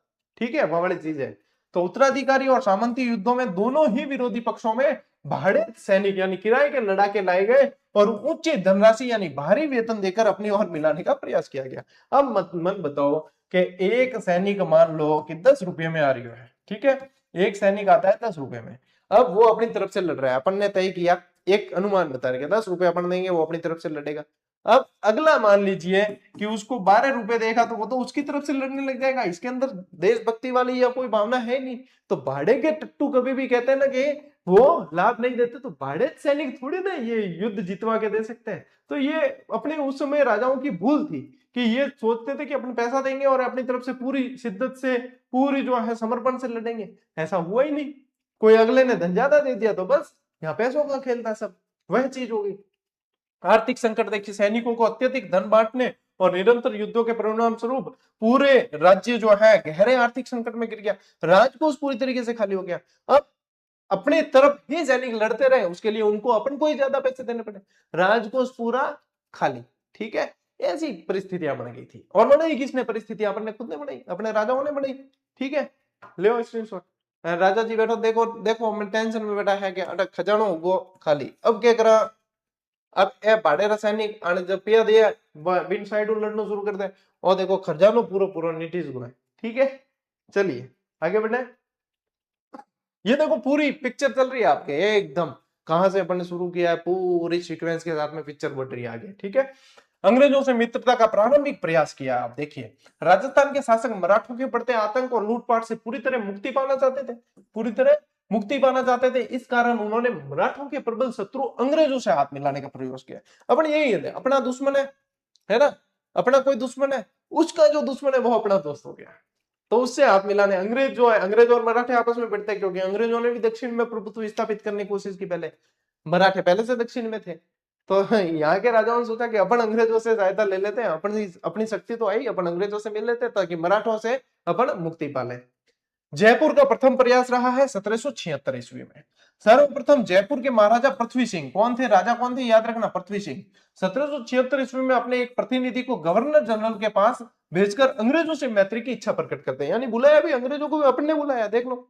ठीक है, वो वाली चीज है। तो उत्तराधिकारी और सामंती युद्धों में दोनों ही विरोधी पक्षों में भाड़े सैनिक यानी किराए के लड़ाके लाए गए और उच्च धनराशि यानी भारी वेतन देकर अपनी ओर मिलाने का प्रयास किया गया। अब मन बताओ कि एक सैनिक मान लो कि 10 रुपये में आ रही है, ठीक है, एक सैनिक आता है 10 रुपये में। अब वो अपनी तरफ से लड़ रहा है, अपन ने तय किया, एक अनुमान बता रहे 10 रुपये अपन देंगे, वो अपनी तरफ से लड़ेगा। अब अगला मान लीजिए कि उसको 12 रुपए देगा, तो वो तो उसकी तरफ से लड़ने लग जाएगा, इसके अंदर देशभक्ति वाली या कोई भावना है नहीं। तो भाड़े के टट्टू कभी भी कहते हैं ना कि वो लाभ नहीं देते, तो भाड़े सैनिक थोड़ी ना ये युद्ध जितवा के दे सकते हैं। तो ये अपने उस समय राजाओं की भूल थी कि ये सोचते थे कि अपन पैसा देंगे और अपनी तरफ से पूरी शिद्दत से, पूरी जो है समर्पण से लड़ेंगे। ऐसा हुआ ही नहीं, कोई अगले ने धन ज्यादा दे दिया तो बस यहाँ पैसों का खेल था सब, वह चीज होगी। आर्थिक संकट देखिए, सैनिकों को अत्यधिक धन बांटने और निरंतर युद्धों के परिणाम स्वरूप पूरे राज्य जो है गहरे आर्थिक संकट में गिर गया, राजकोष पूरी तरीके से खाली हो गया। अब अपने तरफ ही सैनिक लड़ते रहे, उसके लिए उनको अपन को ही ज्यादा पैसे देने पड़े, राजकोष पूरा खाली। ठीक है, ऐसी परिस्थितियां बन गई थी। और बनाई किसने परिस्थितियां, अपन ने खुद ने बनाई, अपने राजाओं ने बनाई। ठीक है, ले स्क्रीनशॉट। राजा जी बैठो, देखो देखो मैं टेंशन में बैठा है कि अटक खजानो वो खाली। अब क्या करा, अब ए भाड़े रासायनिक आने जब पिया दिया, बिन साइड लड़ना शुरू कर दे, और देखो खरजानो पूरा पूरा नीटिस गुना। ठीक है, चलिए आगे बढ़े। ये देखो पूरी पिक्चर चल रही है आपके एकदम, कहां से अपन ने शुरू किया है, पूरी सीक्वेंस के साथ में पिक्चर बढ़ रही है आगे। ठीक है, अंग्रेजों से मित्रता का प्रारंभिक प्रयास किया। आप देखिए, राजस्थान के शासक मराठों के बढ़ते आतंक और लूटपाट से पूरी तरह मुक्ति पाना चाहते थे, पूरी तरह मुक्ति पाना चाहते थे। इस कारण उन्होंने मराठों के प्रबल शत्रु अंग्रेजों से हाथ मिलाने का प्रयास किया। अपन यही है, अपना दुश्मन है ना, अपना कोई दुश्मन है, उसका जो दुश्मन है वो अपना दोस्त हो गया, तो उससे हाथ मिलाने। अंग्रेज जो है, अंग्रेज और मराठे आपस में भिड़ते, क्योंकि अंग्रेजों ने भी दक्षिण में प्रभुत्व स्थापित करने की कोशिश की पहले, मराठे पहले से दक्षिण में थे। तो यहाँ के राजाओं ने सोचा कि अपन अंग्रेजों से सहायता ले लेते हैं, अपन अपनी शक्ति तो आई, अपन अंग्रेजों से मिल लेते हैं ताकि मराठों से अपन मुक्ति पाले। जयपुर का प्रथम प्रयास रहा है 1776 ईस्वी में। सर्वप्रथम जयपुर के महाराजा पृथ्वी सिंह, कौन थे राजा, कौन थे याद रखना, पृथ्वी सिंह, 1776 ईस्वी में अपने एक प्रतिनिधि को गवर्नर जनरल के पास भेजकर अंग्रेजों से मैत्री की इच्छा प्रकट करते हैं। यानी बुलाया भी अंग्रेजों को, अपन ने बुलाया, देख लो,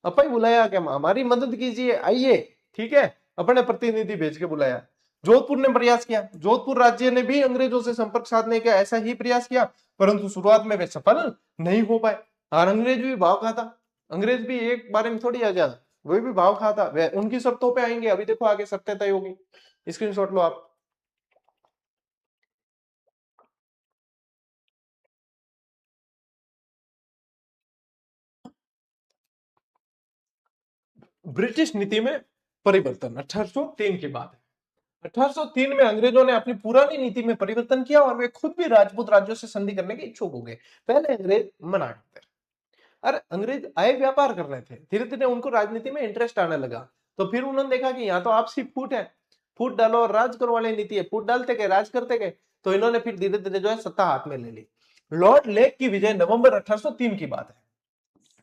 अपन बुलाया कि हमारी मदद कीजिए, आइए। ठीक है, अपने प्रतिनिधि भेज के बुलाया। जोधपुर ने प्रयास किया, जोधपुर राज्य ने भी अंग्रेजों से संपर्क साधने का ऐसा ही प्रयास किया, परंतु शुरुआत में वे सफल नहीं हो पाए। और अंग्रेज भी भाव खाता, अंग्रेज भी एक बारे में थोड़ी आ जाता, वही भी भाव खाता, वे उनकी शर्तों पे आएंगे। अभी देखो आगे शर्तें तय होगी, स्क्रीनशॉट लो आप। ब्रिटिश नीति में परिवर्तन 1803 की बात है। 1803 में अंग्रेजों ने अपनी पुरानी नीति में परिवर्तन किया और वे खुद भी राजपूत राज्यों से संधि करने के इच्छुक हो गए। पहले अंग्रेज मना करते रहे। अरे अंग्रेज आए व्यापार कर रहे थे, धीरे धीरे उनको राजनीति में इंटरेस्ट आने लगा। तो फिर उन्होंने देखा कि यहाँ तो आपसी फूट है, फूट डालो और राज करो वाली नीति है, फूट डालते गए, राज करते गए। तो इन्होंने फिर धीरे धीरे जो है सत्ता हाथ में ले ली। लॉर्ड लेक की विजय नवंबर 1803 की बात है।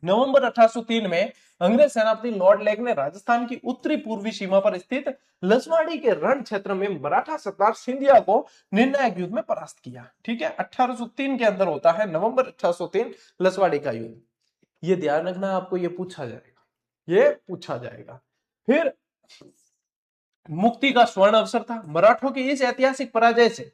नवंबर 1803 में अंग्रेज सेनापति लॉर्ड लेक ने राजस्थान की उत्तरी पूर्वी सीमा पर स्थित लसवाड़ी के रण क्षेत्र में मराठा सरदार सिंधिया को निर्णायक युद्ध में परास्त किया। ठीक है, 1803 के अंदर होता है नवंबर 1803 लसवाड़ी का युद्ध। ये ध्यान रखना, आपको ये पूछा जाएगा, ये पूछा जाएगा। फिर मुक्ति का स्वर्ण अवसर था। मराठों की इस ऐतिहासिक पराजय से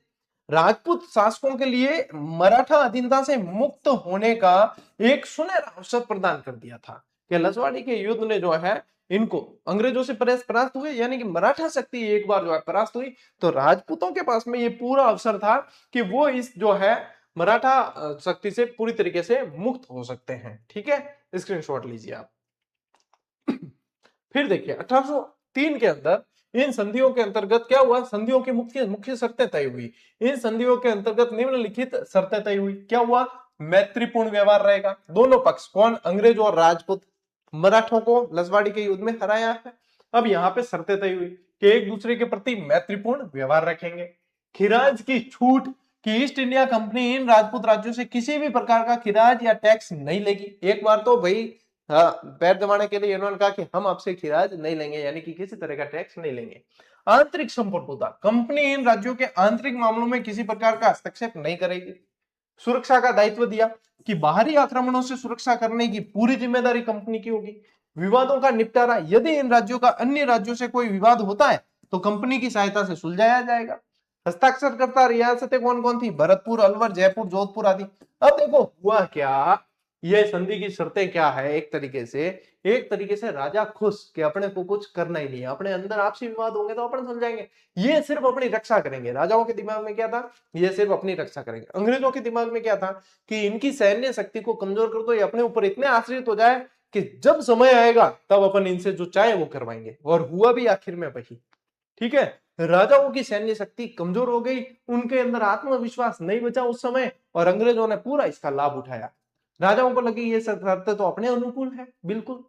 राजपूत शासकों के लिए मराठा अधीनता से मुक्त होने का एक सुनहरा अवसर प्रदान कर दिया था कि लसवाड़ी के युद्ध ने जो है इनको अंग्रेजों से परास्त हुए, यानी कि मराठा शक्ति एक बार जो है परास्त हुई, तो राजपूतों के पास में ये पूरा अवसर था कि वो इस जो है मराठा शक्ति से पूरी तरीके से मुक्त हो सकते हैं। ठीक है, स्क्रीनशॉट लीजिए आप। फिर देखिए 1803 के अंदर इन संधियों के अंतर्गत क्या हुआ, संधियों की मुख्य शर्तें तय हुई। इन संधियों के अंतर्गत निम्नलिखित शर्तें तय हुई। क्या हुआ, मैत्रीपूर्ण व्यवहार रहेगा, दोनों पक्ष कौन, अंग्रेज और राजपूत, मराठों को लसवाड़ी के युद्ध में हराया है। अब यहाँ पे शर्तें तय हुई कि एक दूसरे के प्रति मैत्रीपूर्ण व्यवहार रखेंगे, खिराज की छूट कि ईस्ट इंडिया कंपनी इन राजपूत राज्यों से किसी भी प्रकार का खिराज या टैक्स नहीं लेगी। एक बार तो भाई हाँ, पैर दबाने के लिए इन्होंने कहा कि हम आपसे खिराज नहीं लेंगे, यानी कि किसी तरह का टैक्स नहीं लेंगे। आंतरिक संप्रभुता, कंपनी इन राज्यों के आंतरिक मामलों में किसी प्रकार का हस्तक्षेप नहीं करेगी। सुरक्षा का दायित्व दिया कि बाहरी आक्रमणों से सुरक्षा करने की पूरी जिम्मेदारी कंपनी की होगी। विवादों का निपटारा, यदि इन राज्यों का अन्य राज्यों से कोई विवाद होता है तो कंपनी की सहायता से सुलझाया जाएगा। हस्ताक्षरकर्ता रियासतें कौन कौन थी, भरतपुर, अलवर, जयपुर, जोधपुर आदि। अब देखो हुआ क्या, ये संधि की शर्तें क्या है, एक तरीके से राजा खुश कि अपने को कुछ करना ही नहीं है, अपने अंदर आपसी विवाद होंगे तो अपन सुलझाएंगे, ये सिर्फ अपनी रक्षा करेंगे। राजाओं के दिमाग में क्या था, ये सिर्फ अपनी रक्षा करेंगे। अंग्रेजों के दिमाग में क्या था कि इनकी सैन्य शक्ति को कमजोर कर दो, ये अपने ऊपर इतने आश्रित हो जाए कि जब समय आएगा तब अपन इनसे जो चाहे वो करवाएंगे। और हुआ भी आखिर में वही। ठीक है, राजाओं की सैन्य शक्ति कमजोर हो गई, उनके अंदर आत्मविश्वास नहीं बचा उस समय, और अंग्रेजों ने पूरा इसका लाभ उठाया। राजाओं को लगी ये शर्तें तो अपने अनुकूल है, बिल्कुल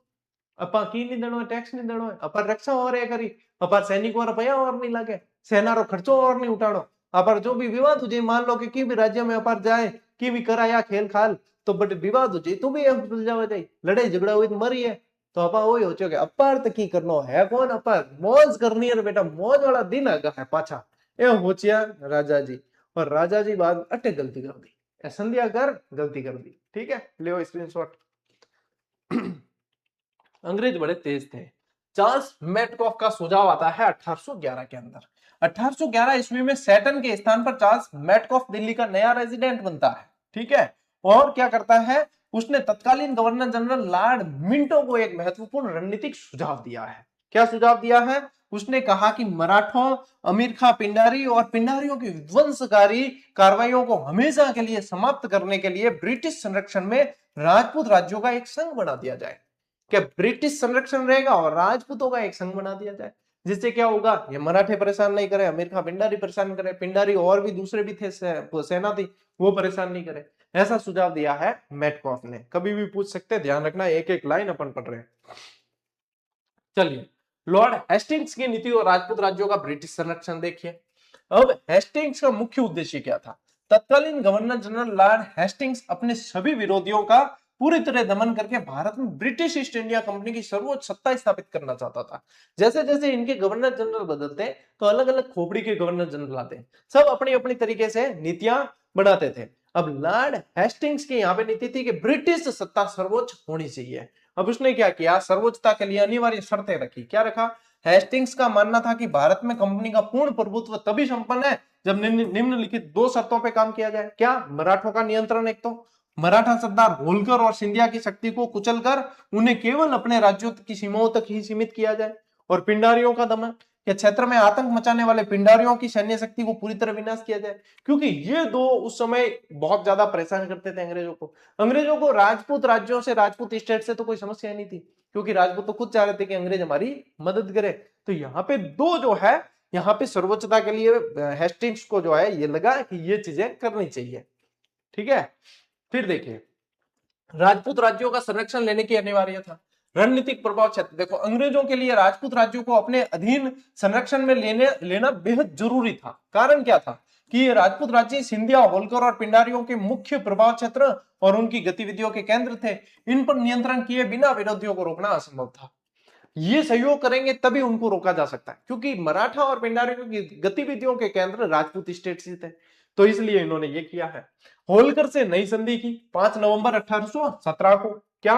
अपा की नहीं देनो, टैक्स नहीं देनो, अपर रक्षा और करी, अपर सैनिकों रुपया और नहीं लगे, सेना रो खर्चो और नहीं उठानो, अपर जो भी विवाद हो जाए, मान लो कि भी राज्य में अपर जाए की भी कराया खेल खाल तो बट विवाद हो जाए तो भी सुलझावा जाए, लड़ाई झगड़ा हुई तो मरी है, तो अपा वही हो चुके अपार तक की करनो है कौन, अपार मौज करनी है बेटा, मौज वाला दिन है पाछा ए होचिया राजा जी। और राजा जी बाद अटे गलती कर दी, संध्या कर गलती कर दी। ठीक है, ले स्क्रीनशॉट। अंग्रेज बड़े तेज थे। चार्ल्स मेटकॉफ का सुझाव आता है 1811 के अंदर। 1811 ईस्वी में सैटन के स्थान पर चार्ल्स मेटकॉफ दिल्ली का नया रेजिडेंट बनता है। ठीक है, और क्या करता है, उसने तत्कालीन गवर्नर जनरल लॉर्ड मिंटो को एक महत्वपूर्ण रणनीतिक सुझाव दिया है। क्या सुझाव दिया है, उसने कहा कि मराठों, अमीर खां पिंडारी और पिंडारियों की विध्वंसकारी कार्रवाइयों को हमेशा के लिए समाप्त करने के लिए ब्रिटिश संरक्षण में राजपूत राज्यों का एक संघ बना दिया जाए। क्या ब्रिटिश संरक्षण रहेगा और राजपूतों का एक संघ बना दिया जाए, जिससे क्या होगा, ये मराठे परेशान नहीं करे, अमीर खां पिंडारी परेशान करे, पिंडारी और भी दूसरे भी थे सेना थी वो परेशान नहीं करे। ऐसा सुझाव दिया है मेटकॉफ ने। कभी भी पूछ सकते, ध्यान रखना, एक एक लाइन अपन पढ़ रहे हैं। चलिए, लॉर्ड हेस्टिंग्स की नीति और राजपूत राज्यों का ब्रिटिश संरक्षण देखिए। अब हेस्टिंग्स का मुख्य उद्देश्य क्या था, तत्कालीन गवर्नर जनरल लॉर्ड हेस्टिंग्स अपने सभी विरोधियों का पूरी तरह दमन करके भारत में ब्रिटिश ईस्ट इंडिया कंपनी की सर्वोच्च सत्ता स्थापित करना चाहता था। जैसे जैसे इनके गवर्नर जनरल बदलते तो अलग अलग खोपड़ी के गवर्नर जनरल आते, सब अपनी अपनी तरीके से नीतियां बनाते थे। अब लॉर्ड हेस्टिंग्स की यहाँ पे नीति थी कि ब्रिटिश सत्ता सर्वोच्च होनी चाहिए। अब उसने क्या किया, सर्वोच्चता के लिए अनिवार्य शर्तें रखी। क्या रखा, हेस्टिंग्स का मानना था कि भारत में कंपनी का पूर्ण प्रभुत्व तभी संपन्न है जब निम्नलिखित दो शर्तों पे काम किया जाए। क्या, मराठों का नियंत्रण, एक तो मराठा सरदार होलकर और सिंधिया की शक्ति को कुचलकर उन्हें केवल अपने राज्यों की सीमाओं तक ही सीमित किया जाए, और पिंडारियों का दमन, कि क्षेत्र में आतंक मचाने वाले पिंडारियों की सैन्य शक्ति को पूरी तरह विनाश किया जाए, क्योंकि ये दो उस समय बहुत ज्यादा परेशान करते थे अंग्रेजों को। अंग्रेजों को राजपूत राज्यों से, राजपूत स्टेट से तो कोई समस्या नहीं थी, क्योंकि राजपूत तो खुद चाह रहे थे कि अंग्रेज हमारी मदद करे। तो यहाँ पे दो जो है, यहाँ पे सर्वोच्चता के लिए हेस्टिंग्स को जो है ये लगा कि ये चीजें करनी चाहिए। ठीक है, फिर देखिए राजपूत राज्यों का संरक्षण लेने की अनिवार्य था। रणनीतिक प्रभाव क्षेत्र, देखो अंग्रेजों के लिए राजपूत राज्यों को अपने अधीन संरक्षण में लेना बेहद जरूरी था। कारण क्या था कि ये राजपूत राज्य सिंधिया, होलकर और पिंडारियों के मुख्य प्रभाव क्षेत्र और उनकी गतिविधियों के केंद्र थे। इन पर नियंत्रण किए बिना विरोधियों को रोकना असंभव था। ये सहयोग करेंगे तभी उनको रोका जा सकता है, क्योंकि मराठा और पिंडारियों की गतिविधियों के केंद्र राजपूत स्टेट से थे। तो इसलिए इन्होंने ये किया है। होलकर से नई संधि की 5 नवंबर 1817 को, क्या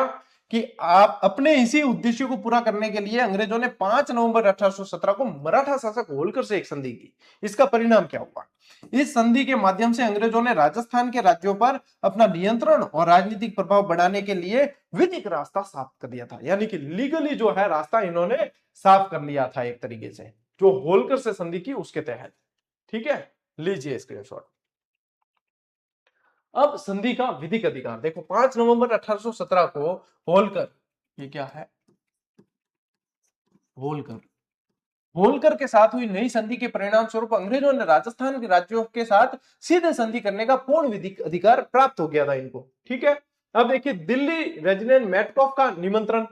कि आप अपने इसी उद्देश्य को पूरा करने के लिए अंग्रेजों ने 5 नवंबर 1817 को मराठा शासक होलकर से एक संधि की। इसका परिणाम क्या हुआ? इस संधि के माध्यम से अंग्रेजों ने राजस्थान के राज्यों पर अपना नियंत्रण और राजनीतिक प्रभाव बढ़ाने के लिए विधिक रास्ता साफ कर दिया था। यानी कि लीगली जो है रास्ता इन्होंने साफ कर लिया था एक तरीके से, जो होलकर से संधि की उसके तहत। ठीक है, लीजिए स्क्रीनशॉट। अब संधि का विधिक अधिकार देखो, 5 नवंबर 1817 को होलकर, ये क्या है, होलकर, होलकर के साथ हुई नई संधि के परिणाम स्वरूप अंग्रेजों ने राजस्थान के राज्यों के साथ सीधे संधि करने का पूर्ण विधिक अधिकार प्राप्त हो गया था इनको। ठीक है, अब देखिए दिल्ली रेजिडेंट मेटकॉफ का निमंत्रण,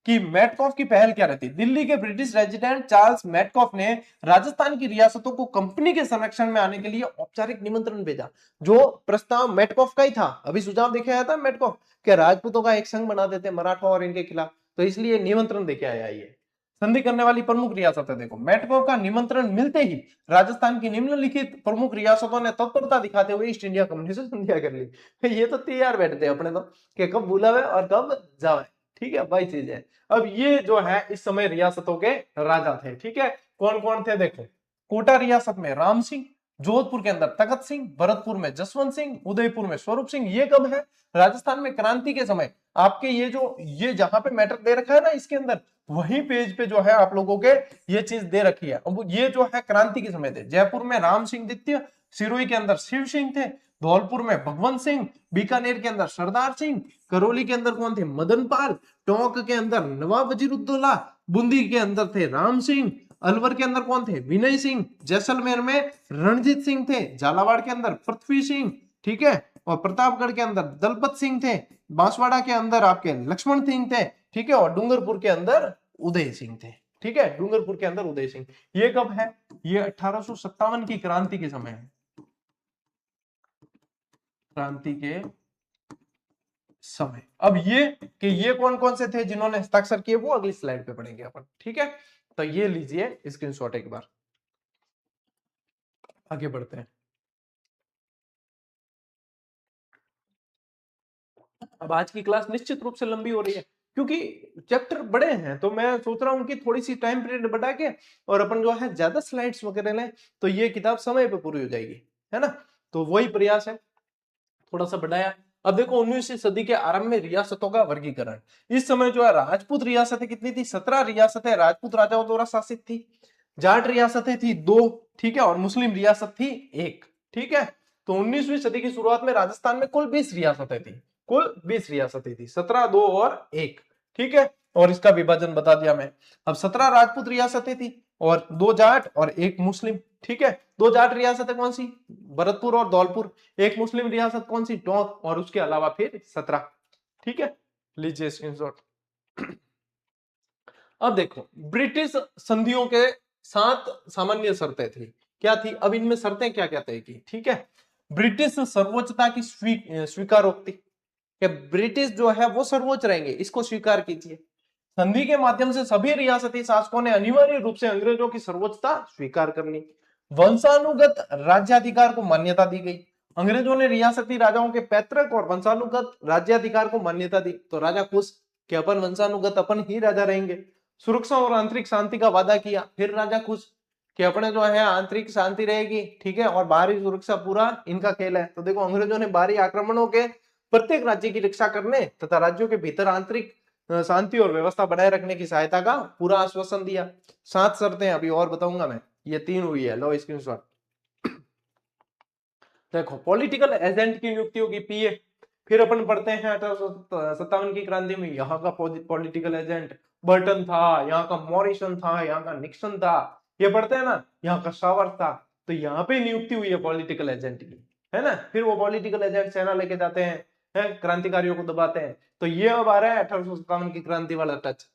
कि मेटकॉफ की पहल क्या रहती। दिल्ली के ब्रिटिश रेजिडेंट चार्ल्स मेटकॉफ ने राजस्थान की रियासतों को कंपनी के संरक्षण में आने के लिए औपचारिक निमंत्रण भेजा। जो प्रस्ताव मेटकॉफ का ही था, अभी सुझाव देखे आया था मेटकॉफ कि राजपूतों का एक संघ बना देते मराठा और इनके खिलाफ, तो इसलिए निमंत्रण देके आया ये। संधि करने वाली प्रमुख रियासतें देखो, मेटकॉफ का निमंत्रण मिलते ही राजस्थान की निम्नलिखित प्रमुख रियासतों ने तत्परता दिखाते हुए ईस्ट इंडिया कंपनी से संधियां कर ली। ये तो तैयार बैठते हैं अपने तो कि कब बुलावे और कब जावे। ठीक है, वही चीज है। अब ये जो है इस समय रियासतों के राजा थे। ठीक है, कौन कौन थे देखो, कोटा रियासत में राम सिंह, जोधपुर के अंदर तखत सिंह, भरतपुर में जसवंत सिंह, उदयपुर में स्वरूप सिंह। ये कब है? राजस्थान में क्रांति के समय। आपके ये जहां पे मैटर दे रखा है ना इसके अंदर, वही पेज पे जो है आप लोगों के ये चीज दे रखी है। अब ये जो है क्रांति के समय थे। जयपुर में राम सिंह द्वितीय, सिरोही के अंदर शिव सिंह थे, धौलपुर में भगवंत सिंह, बीकानेर के अंदर सरदार सिंह, करौली के अंदर कौन थे? मदन पाल, टोंक के अंदर नवाब वजीरुद्दौला, बूंदी के अंदर थे राम सिंह, अलवर के अंदर कौन थे? विनय सिंह, जैसलमेर में रणजीत सिंह थे, झालावाड़ के अंदर पृथ्वी सिंह, ठीक है, और प्रतापगढ़ के अंदर दलपत सिंह थे, बांसवाड़ा के अंदर आपके लक्ष्मण सिंह थे, ठीक है, और डूंगरपुर के अंदर उदय सिंह थे। ठीक है, डूंगरपुर के अंदर उदय सिंह। ये कब है? ये 1857 की क्रांति के समय है, क्रांति के समय। अब ये कौन कौन से थे जिन्होंने हस्ताक्षर किए, वो अगली स्लाइड पे पढ़ेंगे अपन। ठीक है, तो ये लीजिए स्क्रीनशॉट एक बार, आगे बढ़ते हैं। अब आज की क्लास निश्चित रूप से लंबी हो रही है क्योंकि चैप्टर बड़े हैं, तो मैं सोच रहा हूं कि थोड़ी सी टाइम पीरियड बढ़ा के और अपन जो है ज्यादा स्लाइड्स वगैरह लें तो ये किताब समय पे पूरी हो जाएगी, है ना। तो वही प्रयास है, थोड़ा सा बढ़ाया। अब देखो 19वीं सदी के आरंभ में रियासतों का वर्गीकरण। इस समय जो है राजपूत रियासतें कितनी थी? 17 रियासतें राजपूत राजाओं द्वारा शासित थी। जाट रियासतें थी 2, ठीक है, और मुस्लिम रियासत थी 1। ठीक है, तो 19वीं सदी की शुरुआत में राजस्थान में कुल 20 रियासतें थी, कुल 20 रियासतें थी, 17, 2 और 1। ठीक है, और इसका विभाजन बता दिया मैं। अब 17 राजपूत रियासतें थी और 2 जाट और 1 मुस्लिम। ठीक है, 2 जाट रियासतें कौन सी? भरतपुर और धौलपुर। 1 मुस्लिम रियासत कौन सी? टोंक, और उसके अलावा फिर 17। ठीक है, लीजिए स्क्रीनशॉट। अब देखो ब्रिटिश संधियों के 7 सामान्य शर्तें थी। क्या थी? अब इनमें शर्तें क्या क्या तय की। ठीक है, ब्रिटिश सर्वोच्चता की स्वीकारोक्ति, ब्रिटिश जो है वो सर्वोच्च रहेंगे, इसको स्वीकार कीजिए। संधि के माध्यम से सभी रियासती शासकों ने अनिवार्य रूप से अंग्रेजों की सर्वोच्चता स्वीकार कर ली। वंशानुगत राज्याधिकार को मान्यता दी गई। अंग्रेजों ने रियासती राजाओं के पैतृक और वंशानुगत राज्याधिकार को मान्यता दी, तो राजा खुश कि अपन वंशानुगत अपन ही राजा रहेंगे। सुरक्षा और आंतरिक शांति का वादा किया, फिर राजा खुश कि अपने जो है आंतरिक शांति रहेगी, ठीक है, और बाहरी सुरक्षा पूरा इनका खेल है। तो देखो अंग्रेजों ने बाहरी आक्रमणों के प्रत्येक राज्य की रक्षा करने तथा राज्यों के भीतर आंतरिक शांति और व्यवस्था बनाए रखने की सहायता का पूरा आश्वासन दिया। 7 शर्तें अभी और बताऊंगा मैं, ये 3 हुई है, लो स्क्रीनशॉट। देखो, पॉलिटिकल एजेंट की नियुक्ति होगी, पीए। फिर अपन पढ़ते हैं 1857 की क्रांति में यहाँ का पॉलिटिकल एजेंट बर्टन था, यहाँ का मॉरिसन था, यहाँ का निक्सन था, ये पढ़ते हैं ना, यहाँ का सावर था। तो यहाँ पे नियुक्ति हुई है पॉलिटिकल एजेंट की, है ना। फिर वो पॉलिटिकल एजेंट सेना लेके जाते हैं, क्रांतिकारियों को दबाते हैं। तो ये अब आ रहा है 1857 की क्रांति वाला टच।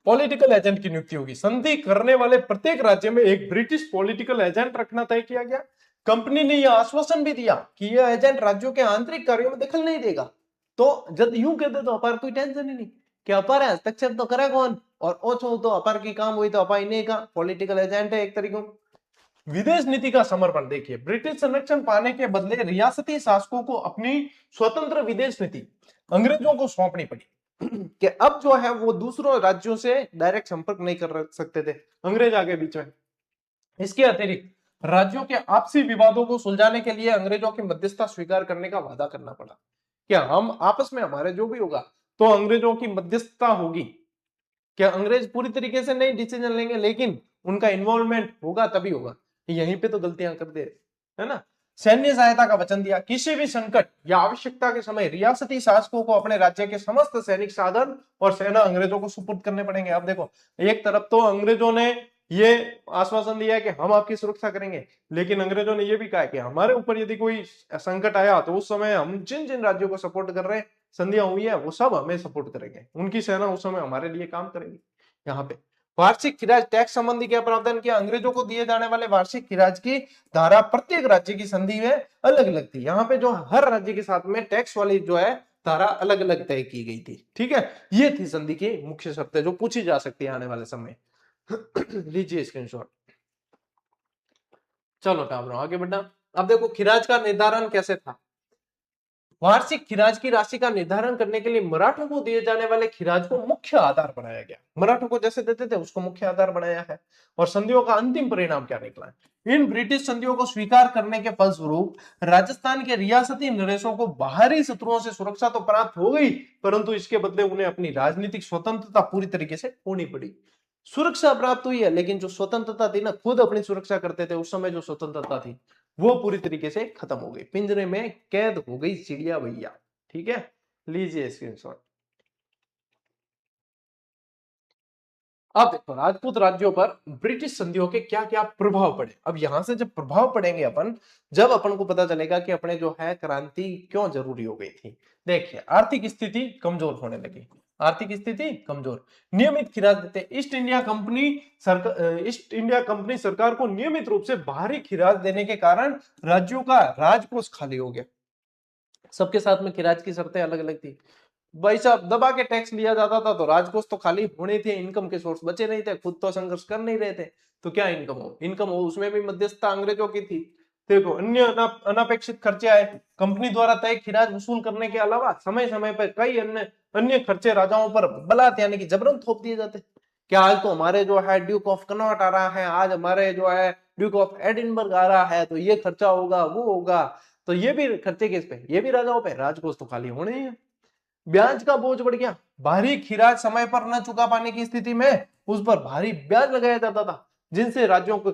पॉलिटिकल एजेंट की नियुक्ति होगी। संधि करने वाले प्रत्येक राज्य में एक ब्रिटिश पॉलिटिकल एजेंट रखना तय किया गया। कंपनी ने यह आश्वासन भी दिया कि यह एजेंट राज्यों के आंतरिक कार्यों में दखल नहीं देगा। तो जब यूं कहते तो अपार कोई टेंशन ही नहीं कि अपार है, हस्तक्षेप तो करे कौन, और ओछो तो अपार की काम हुई तो अपा इन्हें का पॉलिटिकल एजेंट है एक तरीकों। विदेश नीति का समर्पण देखिए, ब्रिटिश संरक्षण पाने के बदले रियासती शासकों को अपनी स्वतंत्र विदेश नीति अंग्रेजों को सौंपनी पड़ी कि अब जो है वो दूसरों राज्यों से डायरेक्ट संपर्क नहीं कर सकते थे अंग्रेज आगे बीच में। इसके अतिरिक्त राज्यों के आपसी विवादों को सुलझाने के लिए अंग्रेजों की मध्यस्थता स्वीकार करने का वादा करना पड़ा। क्या हम आपस में हमारे जो भी होगा तो अंग्रेजों की मध्यस्थता होगी, क्या अंग्रेज पूरी तरीके से नहीं डिसीजन लेंगे, लेकिन उनका इन्वॉल्वमेंट होगा तभी होगा। यहीं पे तो गलतियां कर दे, है ना। सैन्य सहायता का वचन दिया, किसी भी संकट या आवश्यकता के समय रियासती शासकों को अपने राज्य के समस्त सैनिक साधन और सेना अंग्रेजों को सुपुर्द करने पड़ेंगे। अब देखो, एक तरफ तो अंग्रेजों ने ये आश्वासन दिया है कि हम आपकी सुरक्षा करेंगे, लेकिन अंग्रेजों ने यह भी कहा कि हमारे ऊपर यदि कोई संकट आया तो उस समय हम जिन जिन राज्यों को सपोर्ट कर रहे हैं, संधियां हुई है, वो सब हमें सपोर्ट करेंगे, उनकी सेना उस समय हमारे लिए काम करेगी। यहाँ पे वार्षिक खिराज टैक्स संबंधी क्या प्रावधान किया, अंग्रेजों को दिए जाने वाले वार्षिक खिराज की धारा प्रत्येक राज्य की संधि में अलग अलग थी। यहाँ पे जो हर राज्य के साथ में टैक्स वाली जो है धारा अलग अलग तय की गई थी। ठीक है, ये थी संधि की मुख्य शर्तें जो पूछी जा सकती है आने वाले समय। लीजिए स्क्रीनशॉट। चलो टाबरो आगे बढ़ना। अब देखो, खिराज का निर्धारण कैसे था। वार्षिक खिराज की राशि का निर्धारण करने के लिए मराठों को दिए जाने वाले खिराज को मुख्य आधार बनाया गया। मराठों को जैसे देते थे उसको मुख्य आधार बनाया है। और संधियों का अंतिम परिणाम क्या निकला है, इन ब्रिटिश संधियों को स्वीकार करने के फलस्वरूप राजस्थान के रियासती नरेशों को बाहरी शत्रुओं से सुरक्षा तो प्राप्त हो गई, परंतु इसके बदले उन्हें अपनी राजनीतिक स्वतंत्रता पूरी तरीके से खोनी पड़ी। सुरक्षा प्राप्त हुई है, लेकिन जो स्वतंत्रता थी ना, खुद अपनी सुरक्षा करते थे उस समय, जो स्वतंत्रता थी वो पूरी तरीके से खत्म हो गई, पिंजरे में कैद हो गई चिड़िया भैया। ठीक है, लीजिए स्क्रीनशॉट। अब देखो, राजपूत राज्यों पर ब्रिटिश संधियों के क्या क्या प्रभाव पड़े। अब यहां से जब प्रभाव पड़ेंगे अपन, जब अपन को पता चलेगा कि अपने जो है क्रांति क्यों जरूरी हो गई थी। देखिए, आर्थिक स्थिति कमजोर होने लगी, आर्थिक स्थिति कमजोर, नियमित खिराज देते। ईस्ट इंडिया कंपनी सरकार को नियमित रूप से बाहरी खिराज देने के कारण राज्यों का राजकोष खाली हो गया। सबके साथ में खिराज की शर्तें अलग अलग थी। भाई साहब, दबा के टैक्स लिया जाता था तो राजकोष तो खाली होने थे, इनकम के सोर्स बचे नहीं थे, खुद तो संघर्ष कर नहीं रहे थे, तो क्या इनकम हो उसमें भी मध्यस्थता अंग्रेजों की थी। देखो, अन्य अनापेक्षित खर्चे आए। कंपनी द्वारा तय खिराज वसूल करने के अलावा समय समय पर कई अन्य अन्य खर्चे राजाओं पर बलात् यानी कि जबरन थोप दिए जाते। क्या आज तो हमारे जो है ड्यूक ऑफ कनॉट आ रहा है, आज हमारे जो है ड्यूक ऑफ एडिनबर्ग आ रहा है, तो ये खर्चा होगा, वो होगा, तो ये भी खर्चे किस पे, ये भी राजाओं पे, राजकोष तो खाली होने ही है। ब्याज का बोझ बढ़ गया, भारी खिराज समय पर न चुका पाने की स्थिति में उस पर भारी ब्याज लगाया जाता था, जिनसे राज्यों को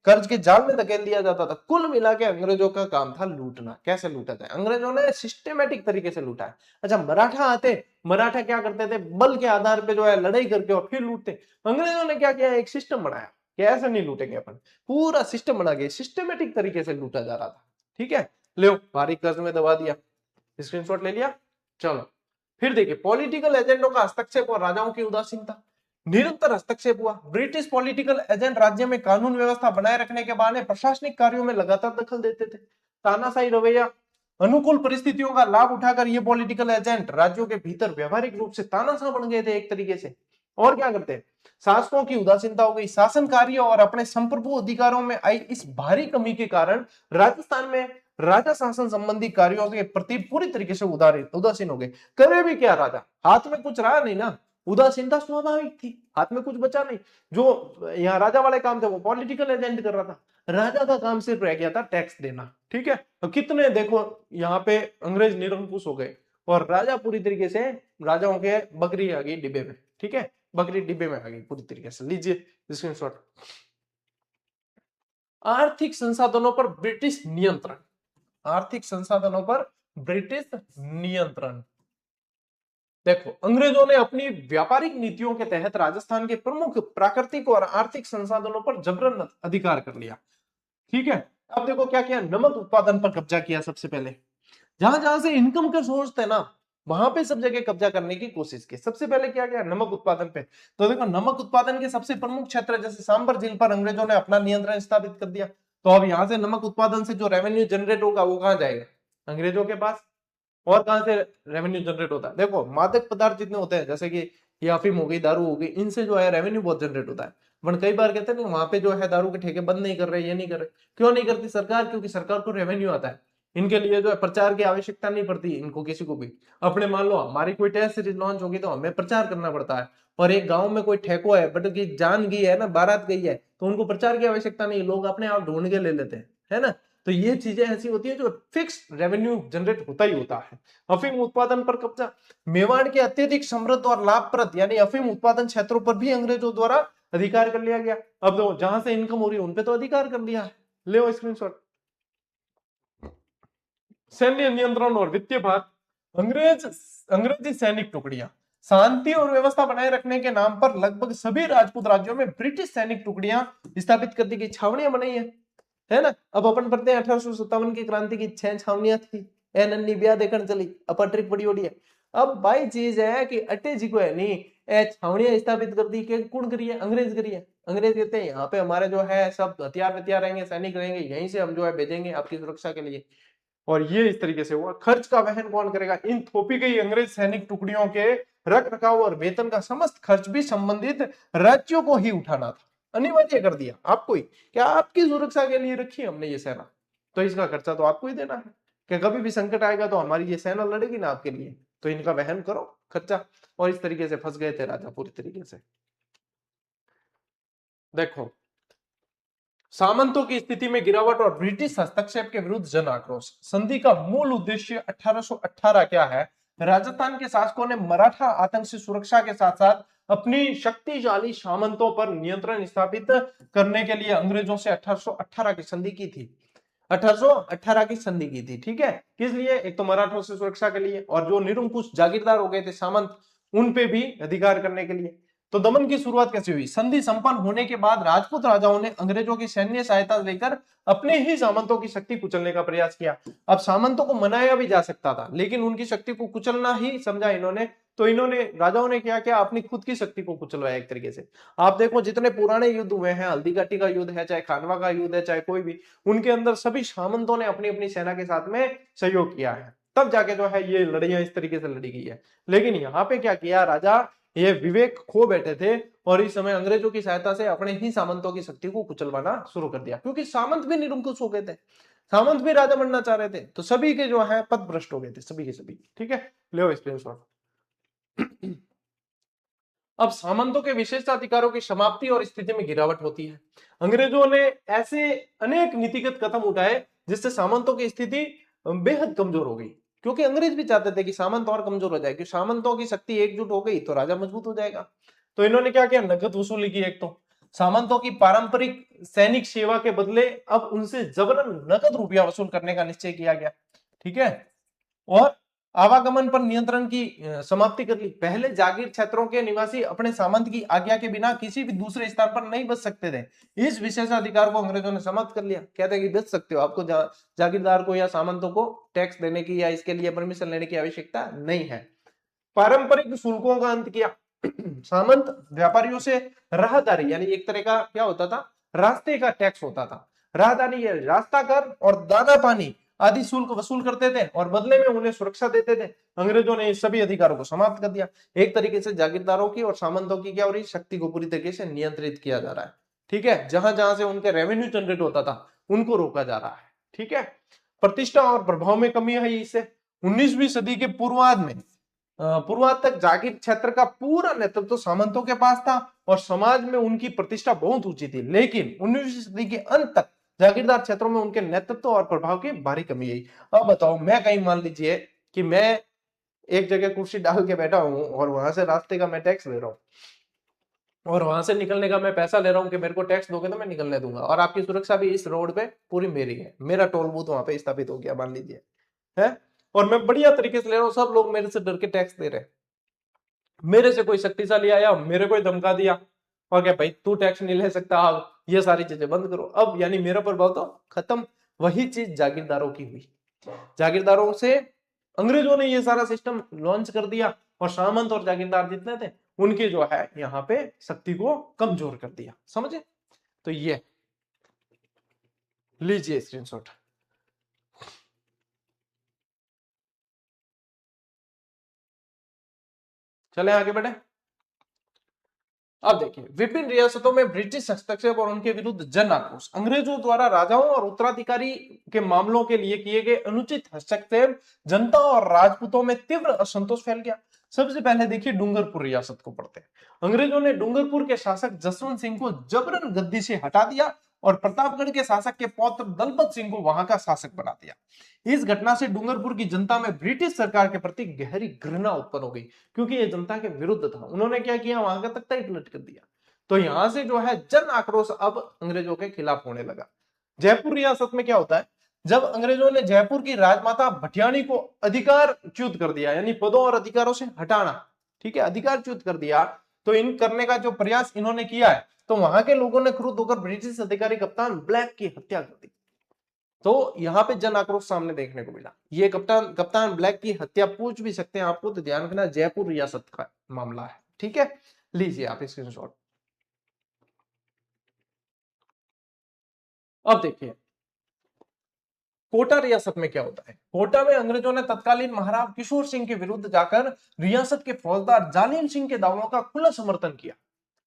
कर्ज के जाल में धकेल दिया जाता था। कुल मिला के अंग्रेजों का काम था लूटना। कैसे लूटा जाए, अंग्रेजों ने सिस्टेमेटिक तरीके से लूटा है। अच्छा, मराठा आते, मराठा क्या करते थे, बल के आधार पे जो है लड़ाई करके और फिर लूटते। अंग्रेजों ने क्या किया, एक सिस्टम बनाया कि ऐसे नहीं लूटेंगे अपन, पूरा सिस्टम बना के सिस्टेमेटिक तरीके से लूटा जा रहा था। ठीक है, लो भारी कर्ज में दबा दिया, स्क्रीनशॉट ले लिया। चलो फिर देखिए, पॉलिटिकल एजेंटों का हस्तक्षेप और राजाओं की उदासीनता। निरंतर हस्तक्षेप हुआ। ब्रिटिश पॉलिटिकल एजेंट राज्य में कानून व्यवस्था बनाए रखने के बहाने प्रशासनिक कार्यों में लगातार दखल देते थे। तानाशाही रवैया। अनुकूल परिस्थितियों का लाभ उठाकर ये पॉलिटिकल एजेंट राज्यों के भीतर व्यवहारिक रूप से तानाशाह बन गए थे एक तरीके से। और क्या करते, शासकों की उदासीनता हो गई। शासन कार्य और अपने संप्रभु अधिकारों में आई इस भारी कमी के कारण राजस्थान में राजा शासन संबंधी कार्यों के प्रति पूरी तरीके से उदासीन हो गए। करे भी क्या राजा, हाथ में कुछ रहा नहीं ना, उदासीनता स्वाभाविक थी, हाथ में कुछ बचा नहीं। जो यहाँ राजा वाले काम थे वो पॉलिटिकल एजेंट कर रहा था, राजा का काम सिर्फ रह गया था टैक्स देना। ठीक है, तो कितने देखो यहाँ पे अंग्रेज निरंकुश हो गए और राजा पूरी तरीके से राजाओं के बकरी आ गई डिब्बे में, ठीक है, बकरी डिब्बे में आ गई पूरी तरीके से। लीजिए स्क्रीनशॉट। आर्थिक संसाधनों पर ब्रिटिश नियंत्रण, आर्थिक संसाधनों पर ब्रिटिश नियंत्रण। देखो, अंग्रेजों ने अपनी व्यापारिक नीतियों के तहत राजस्थान के प्रमुख प्राकृतिक और आर्थिक संसाधनों पर जबरन अधिकार कर लिया, ठीक है। अब देखो क्या किया, नमक उत्पादन पर कब्जा किया सबसे पहले। जहां जहां से इनकम का सोर्स थे ना, वहां पे सब जगह कब्जा करने की कोशिश की। सबसे पहले क्या किया, नमक उत्पादन पे। तो देखो, नमक उत्पादन के सबसे प्रमुख क्षेत्र जैसे सांबर झील पर अंग्रेजों ने अपना नियंत्रण स्थापित कर दिया। तो अब यहां से नमक उत्पादन से जो रेवेन्यू जनरेट होगा वो कहां जाएगा, अंग्रेजों के पास। और कहां से रेवेन्यू जनरेट होता है, देखो मादक पदार्थ जितने होते हैं, जैसे कि ये अफीम हो गई, दारू हो गई, इनसे जो है रेवेन्यू बहुत जनरेट होता है। वरना कई बार कहते हैं ना, वहां पे जो है दारू के ठेके बंद नहीं कर रहे, ये नहीं कर रहे। क्यों नहीं करती सरकार, क्योंकि सरकार को रेवेन्यू आता है। इनके लिए जो है प्रचार की आवश्यकता नहीं पड़ती इनको, किसी को भी। अपने मान लो हमारी कोई टेस्ट सीरीज लॉन्च होगी तो हमें प्रचार करना पड़ता है। और एक गांव में कोई ठेको है बट की जान गई है ना, बारात गई है, तो उनको प्रचार की आवश्यकता नहीं, लोग अपने आप ढूंढ के ले लेते हैं, है ना। तो ये चीजें ऐसी होती है जो फिक्स रेवेन्यू जनरेट होता ही होता है। अफीम उत्पादन पर कब्जा, मेवाड़ के अत्यधिक समृद्ध और लाभप्रद यानी अफीम उत्पादन क्षेत्रों पर भी अंग्रेजों द्वारा अधिकार कर लिया गया। अब तो जहां से इनकम हो रही है उनपे तो अधिकार कर लिया है। ले स्क्रीनशॉट। सैन्य नियंत्रण और वित्तीय भाग, अंग्रेजी सैनिक टुकड़ियां, शांति और व्यवस्था बनाए रखने के नाम पर लगभग सभी राजपूत राज्यों में ब्रिटिश सैनिक टुकड़ियां स्थापित कर दी गई, छावनियां बनाई है ना। अब अपन पढ़ते हैं 1857 की क्रांति की 6 छावनियां थी। ए नन्नी ब्याह देखने चली, अपन ट्रिक बड़ी ओडी है। अब भाई चीज है कि अट्टे जी को है नहीं, ए छावनियां स्थापित कर दी, के कौन करी है, अंग्रेज करी है। अंग्रेज कहते हैं यहाँ पे हमारे जो है सब हथियार रहेंगे, सैनिक रहेंगे, यहीं से हम जो है भेजेंगे आपकी सुरक्षा के लिए। और ये इस तरीके से हुआ। खर्च का वहन कौन करेगा, इन थोपी गई अंग्रेज सैनिक टुकड़ियों के रख रखाव और वेतन का समस्त खर्च भी संबंधित राज्यों को ही उठाना था, अनिवार्य कर दिया आपको ही। क्या आपकी सुरक्षा के लिए रखी हमने ये सेना, तो इसका खर्चा तो आपको ही देना है। कि कभी भी संकट आएगा तो हमारी ये सेना लड़ेगी ना आपके लिए, तो इनका वहन करो खर्चा। और इस तरीके से फंस गए थे राजा पूरी तरीके से। देखो, सामंतों की स्थिति में गिरावट और ब्रिटिश हस्तक्षेप के विरुद्ध जन आक्रोश। संधि का मूल उद्देश्य 1818 क्या है, राजस्थान के शासकों ने मराठा आतंक से सुरक्षा के साथ साथ अपनी शक्तिशाली सामंतों पर नियंत्रण स्थापित करने के लिए अंग्रेजों से 1818 की संधि की थी। 1818 की संधि की थी, ठीक है। किस लिए, एक तो मराठों से सुरक्षा के लिए, और जो निरंकुश जागीरदार हो गए थे सामंत, उन पे भी अधिकार करने के लिए। तो दमन की शुरुआत कैसे हुई, संधि संपन्न होने के बाद राजपूत राजाओं ने अंग्रेजों की सैन्य सहायता लेकर अपने ही सामंतों की शक्ति कुचलने का प्रयास किया। अब सामंतों को मनाया भी जा सकता था, लेकिन उनकी शक्ति को कुचलना ही समझा इन्होंने। तो इन्होंने, राजाओं ने क्या किया, अपनी खुद की शक्ति को कुचलवाया एक तरीके से। आप देखो जितने पुराने युद्ध हुए हैं, हल्दी घाटी का युद्ध है, चाहे खानवा का युद्ध है, चाहे कोई भी, उनके अंदर सभी सामंतों ने अपनी अपनी सेना के साथ में सहयोग किया है, तब जाके जो है ये लड़ाइयां इस तरीके से लड़ी गई है। लेकिन यहाँ पे क्या किया राजा, ये विवेक खो बैठे थे और इस समय अंग्रेजों की सहायता से अपने ही सामंतों की शक्ति को कुचलवाना शुरू कर दिया, क्योंकि सामंत भी निरंकुश हो गए थे, सामंत भी राजा बनना चाह रहे थे, तो सभी के जो है पद भ्रष्ट हो गए थे, सभी के सभी, ठीक है। ले स्क्रीनशॉट। अब सामंतों के विशेषाधिकारों की समाप्ति और स्थिति में गिरावट होती है। अंग्रेजों ने ऐसे अनेक नीतिगत कदम उठाए जिससे सामंतों की स्थिति बेहद कमजोर हो गई, क्योंकि अंग्रेज भी चाहते थे कि सामंत और कमजोर हो जाए, कि सामंतों की शक्ति एकजुट हो गई तो राजा मजबूत हो जाएगा। तो इन्होंने क्या किया, नकद वसूली की। एक तो सामंतों की पारंपरिक सैनिक सेवा के बदले अब उनसे जबरन नकद रुपया वसूल करने का निश्चय किया गया, ठीक है। और आवागमन पर नियंत्रण की समाप्ति कर ली। पहले जागीर क्षेत्रों के निवासी अपने सामंत की आज्ञा के बिना किसी भी दूसरे स्थान पर नहीं बच सकते थे। इस विशेषाधिकार को अंग्रेजों ने समाप्त कर लिया। कहते हैं कि बच सकते हो, आपको जागीरदार को या सामंतों को टैक्स देने की या इसके लिए परमिशन लेने की आवश्यकता नहीं है। पारंपरिक शुल्कों का अंत किया। सामंत व्यापारियों से राहदारी यानी एक तरह का क्या होता था, रास्ते का टैक्स होता था। राहदारी रास्ता कर और दाना पानी आदि शुल्क वसूल करते थे और बदले में उन्हें सुरक्षा देते थे। अंग्रेजों ने सभी अधिकारों को समाप्त कर दिया। एक तरीके से जागीरदारों की और सामंतों की क्या हो रही, शक्ति को पूरी तरीके से नियंत्रित किया जा रहा है, ठीक है। जहां जहां से उनके रेवेन्यू जनरेट होता था उनको रोका जा रहा है, ठीक है। प्रतिष्ठा और प्रभाव में कमी है इससे। 19वीं सदी के पूर्वाध तक जागीर क्षेत्र का पूरा नेतृत्व तो सामंतों के पास था और समाज में उनकी प्रतिष्ठा बहुत ऊंची थी। लेकिन 19वीं सदी के अंत तक जागीरदार क्षेत्रों में उनके नेतृत्व और प्रभाव की भारी कमी आई। अब बताओ, मैं कहीं मान लीजिए कि मैं एक जगह कुर्सी डाल के बैठा हूं और वहां से रास्ते का मैं टैक्स ले रहा हूँ, और वहां से निकलने का मैं पैसा ले रहा हूँ कि मेरे को टैक्स दोगे तो मैं निकलने दूंगा, और आपकी सुरक्षा भी इस रोड पे पूरी मेरी है, मेरा टोल बूथ वहां पे स्थापित हो गया मान लीजिए, है, और मैं बढ़िया तरीके से ले रहा हूँ, सब लोग मेरे से डर के टैक्स दे रहे हैं। मेरे से कोई शक्तिशाली आया, मेरे को ही धमका दिया और क्या भाई तू टैक्स नहीं ले सकता, अब ये सारी चीजें बंद करो, अब यानी मेरा प्रभाव तो खत्म। वही चीज जागीरदारों की हुई, जागीरदारों से अंग्रेजों ने ये सारा सिस्टम लॉन्च कर दिया, और सामंत और जागीरदार जितने थे उनकी जो है यहाँ पे शक्ति को कमजोर कर दिया, समझे। तो ये लीजिए स्क्रीनशॉट। चले आगे बढ़े। अब देखिए, विभिन्न रियासतों में ब्रिटिश हस्तक्षेप और उनके विरुद्ध जन आक्रोश। अंग्रेजों द्वारा राजाओं और उत्तराधिकारी के मामलों के लिए किए गए अनुचित हस्तक्षेप जनता और राजपूतों में तीव्र असंतोष फैल गया। सबसे पहले देखिए डूंगरपुर रियासत को पढ़ते हैं। अंग्रेजों ने डूंगरपुर के शासक जसवंत सिंह को जबरन गद्दी से हटा दिया और प्रतापगढ़ के शासक के पौत्र दलपत सिंह को वहां का शासक बना दिया। इस घटना से डूंगरपुर की जनता में ब्रिटिश सरकार के प्रति गहरी घृणा उत्पन्न हो गई, क्योंकि ये जनता के विरुद्ध था। उन्होंने क्या किया, वहां का तख्ता ही पलट कर दिया। तो यहां से जो है जन आक्रोश अब अंग्रेजों के खिलाफ होने लगा। जयपुर रियासत में क्या होता है, जब अंग्रेजों ने जयपुर की राजमाता भटियाणी को अधिकार च्युत कर दिया, यानी पदों और अधिकारों से हटाना, ठीक है, अधिकार च्युत कर दिया, तो इन करने का जो प्रयास इन्होंने किया है, तो वहां के लोगों ने क्रुद्ध होकर ब्रिटिश अधिकारी कप्तान ब्लैक की हत्या कर दी। तो यहां पे जन आक्रोश सामने देखने को मिला। ये कप्तान ब्लैक की हत्या पूछ भी सकते हैं आपको, तो ध्यान रखना जयपुर रियासत का मामला है, ठीक है। लीजिए आप स्क्रीनशॉट। अब देखिए कोटा रियासत में क्या होता है। कोटा में अंग्रेजों ने तत्कालीन महाराज किशोर सिंह के विरुद्ध जाकर रियासत के फौजदार जालिम सिंह के दावों का खुला समर्थन किया,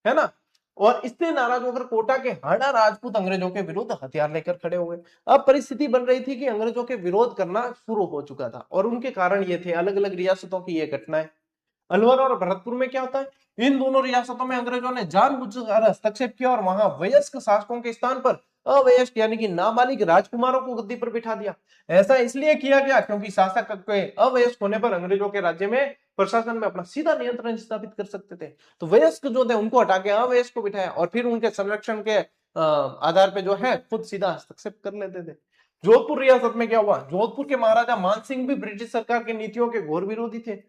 है ना, और इससे नाराज होकर कोटा के हाड़ा राजपूत अंग्रेजों के विरुद्ध हथियार लेकर खड़े हुए। अब परिस्थिति बन रही थी कि अंग्रेजों के विरोध करना शुरू हो चुका था, और उनके कारण ये थे अलग अलग रियासतों की ये घटनाएं। अलवर और भरतपुर में क्या होता है, इन दोनों रियासतों में अंग्रेजों ने जानबूझकर हस्तक्षेप किया और वहां वयस्क शासकों के स्थान पर अवयस्क यानी कि नाबालिग राजकुमारों को गद्दी पर बिठा दिया। ऐसा इसलिए किया गया क्योंकि शासक के अवयस्क होने पर अंग्रेजों के राज्य में प्रशासन में अपना सीधा नियंत्रण स्थापित कर सकते थे। तो वयस्क जो थे उनको हटा के अवयस्क को बिठाया, और फिर उनके संरक्षण के आधार पर जो है खुद सीधा हस्तक्षेप कर लेते थे। जोधपुर रियासत में क्या हुआ, जोधपुर के महाराजा मानसिंह भी ब्रिटिश सरकार की नीतियों के घोर विरोधी थे।